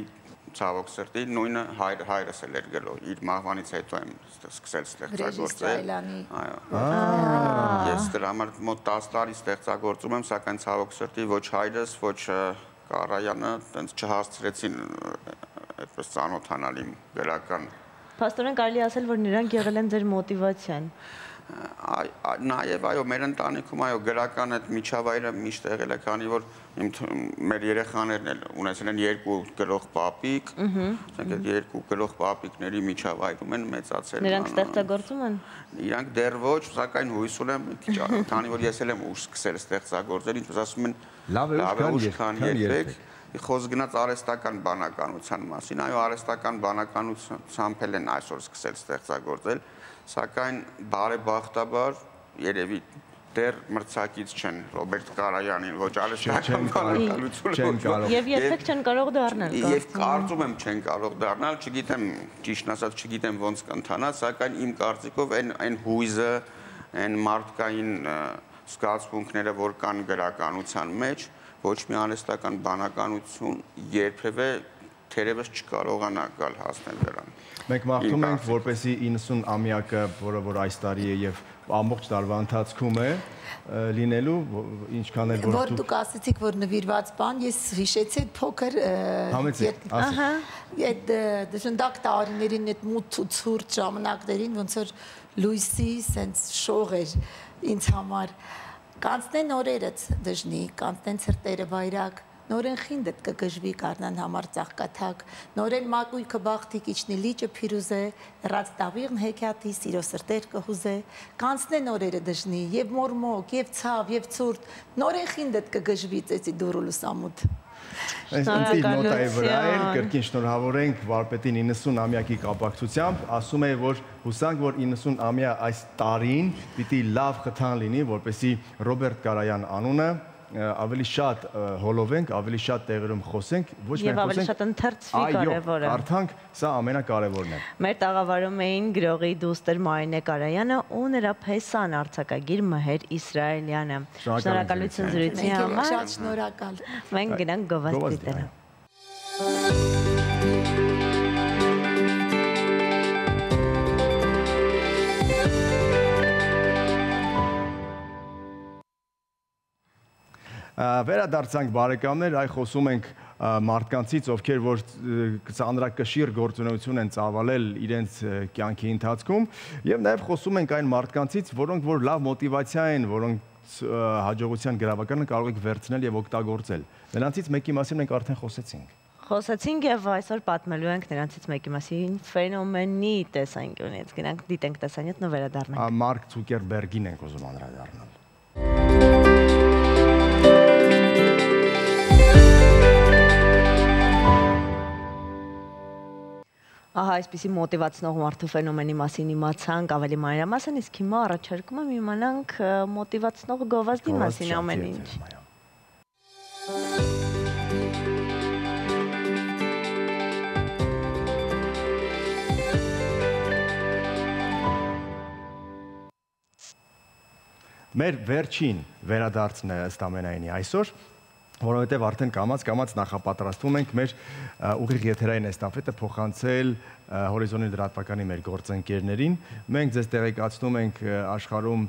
Speaker 8: ցավոք սրտի նույնը հայրս էլ էր գլոր, իր մահվանից հետո եմ սկսել ստեղծագործել։ Ես դրա համար մոտ 10 տարի ստեղծագործում եմ, սակայն ցավոք սրտի ոչ հայրս, ոչ Կարայանը տենց չհասցրեցին այդպես ծանոթանալ իմ գրական։
Speaker 1: Փաստորեն կարելի ասել, որ նրանք եղել են ձեր մոտիվացիան։
Speaker 8: Նաև այո, մեր ընտանիքում այո, գրական այդ միջավայրը միշտ եղել է, քանի որ մեր երեխաներն էլ ունեցել են 2 գրող պապիկ, ասենք այդ 2 գրող պապիկների միջավայրում են մեծացել։
Speaker 1: Նրանք ստեղծագործում են։
Speaker 8: Իրանք դեռ ոչ, սակայն հույս ունեմ, քանի որ ես էլ եմ ուշ սկսել ստեղծագործել, ինչպես ասում են, լավ է ուշ քան երբեք։ Խոսք գնաց արհեստական բանականության մասին, այո, արհեստական բանականությամբ էլ են այսօր սկսել ստեղծագործել, սակայն բարեբախտաբար երևի դեռ մրցակից չեն Ռոբերտ Կարայանին, ոչ արհեստական բանականությունը։
Speaker 1: Եվ երբեք չեն կարող դառնալ։
Speaker 8: Եվ կարծում եմ չեն կարող դառնալ, չգիտեմ, ճիշտն ասած չգիտեմ ոնց կընթանա, սակայն իմ կարծիքով այն հույզը, այն մարդկային զգացմունքները, որ կան գրականության մեջ, ոչ մի արհեստական բանականություն երբևէ թերևս չկարողանա գալ հասնել դրան։
Speaker 2: Մենք մաղթում ենք, որպեսզի 90 ամյակը, որը որ այս տարի է եւ ամբողջ տարվա ընթացքում է լինելու, ինչքան էլ
Speaker 7: որ դուք ասացիք, որ նվիրված բան, ես հիշեցի այդ փոքր այդ դժնդակ տարիներին, այդ մութ ու ցուրտ ժամանակներին, ոնց որ լույսի սենց շող էր ինձ համար։ Կանցնեն օրերը դժնի, կանցնեն ցրտերը վայրակ, նորեն խինդդ կգժվի կարնան համար ծաղկաթակ, նորեն մակույքը բախտի կիչնի լիճը փիրուզե, հեռած տավիղն հեքիաթի սիրո սրտեր կհուզե, կանցնեն օրերը դժնի, եւ մորմոք, եւ ցավ, եւ ցուրտ, նորեն խինդդ կգժվի ծեծի դուրու լուսամուտ։
Speaker 2: Այս ընտիր նոտայի վրա էլ կրկին շնորհավորենք վարպետին 90-ամյակի կապակցությամբ, ասում է, որ հուսանք, որ 90-ամյա այս տարին պիտի լավ խթան լինի, որպեսզի Ռոբերտ Կարայան անունը ավելի շատ հոլովենք, ավելի շատ տեղերում խոսենք, ոչ միայն խոսենք,
Speaker 1: եւ ավելի շատ ընթերցվի կարևորը։
Speaker 2: Արդյոք սա ամենակարևորն է։
Speaker 1: Մեր տաղավարում էին գրողի դուստր Մարինե Կարայանը ու նրա փեսան արձակագիր Մհեր Իսրայելյանը։ Շնորհակալություն զրույցի համար։
Speaker 7: Շատ շնորհակալ։
Speaker 1: Մենք գնանք գովազդ դիտելու։
Speaker 2: Վերադարձանք բարեկամներ, այ խոսում ենք մարդկանցից, ովքեր որ ծանրակշիռ գործունեություն են ծավալել իրենց կյանքի ընթացքում, եւ նաեւ խոսում ենք այն մարդկանցից, որոնք որ լավ մոտիվացիա են, որոնք հաջողության գրավականը կարող եք վերցնել եւ օգտագործել։ Նրանցից մեկի մասին մենք արդեն խոսեցինք։
Speaker 1: Խոսեցինք եւ այսօր պատմելու ենք նրանցից մեկի մասին ֆենոմենի տեսանկյունից։ Գնանք դիտենք տեսանյութն ու վերադառնանք։
Speaker 2: Մարկ Ցուկերբերգին ենք ուզում անդրադառնալ։
Speaker 1: Ահա այսպիսի մոտիվացնող մարդու ֆենոմենի մասին իմացանք ավելի մանրամասն, իսկ հիմա առաջարկում եմ իմանանք մոտիվացնող գովազդի մասին ամեն ինչ։
Speaker 2: Մեր վերջին վերադարձն է ըստ ամենայնի այսօր, որովհետև արդեն կամաց նախապատրաստվում ենք մեր ուղիղ եթերային էստաֆետը փոխանցել Հորիզոնի լրատվականի մեր գործընկերներին։ Մենք ձեզ տեղեկացնում ենք աշխարհում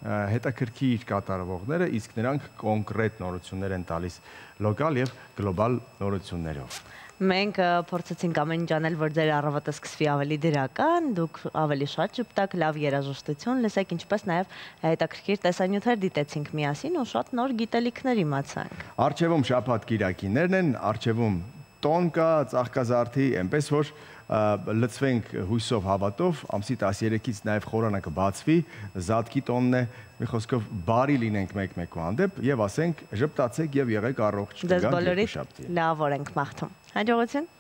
Speaker 2: հետաքրքիր կատարվողները, իսկ նրանք կոնկրետ նորություններ են տալիս լոկալ եւ գլոբալ նորություններով։
Speaker 1: Մենք փորձեցինք ամեն ինչ անել, որ ձեր առավոտը սկսվի ավելի դրական, դուք ավելի շատ ճպտակ, լավ երաժշտություն լսեք, ինչպես նաև հետաքրքիր տեսանյութեր դիտեցինք միասին ու շատ նոր գիտելիքներ իմացանք։
Speaker 2: Առջևում շաբաթ կիրակիներն են, առջևում տոն կա, ծաղկազարդի, այնպես որ լցվենք հույսով հավատով, ամսի 13-ից նաև խորանը կբացվի, զատկի տոնն է, մի խոսքով բարի լինենք մեկ-մեկու հանդեպ եւ ասենք ժպտացեք եւ եղեք առողջ։
Speaker 1: Ձեզ բոլորիդ լավ օր ենք մաղթում։ Հաջողություն։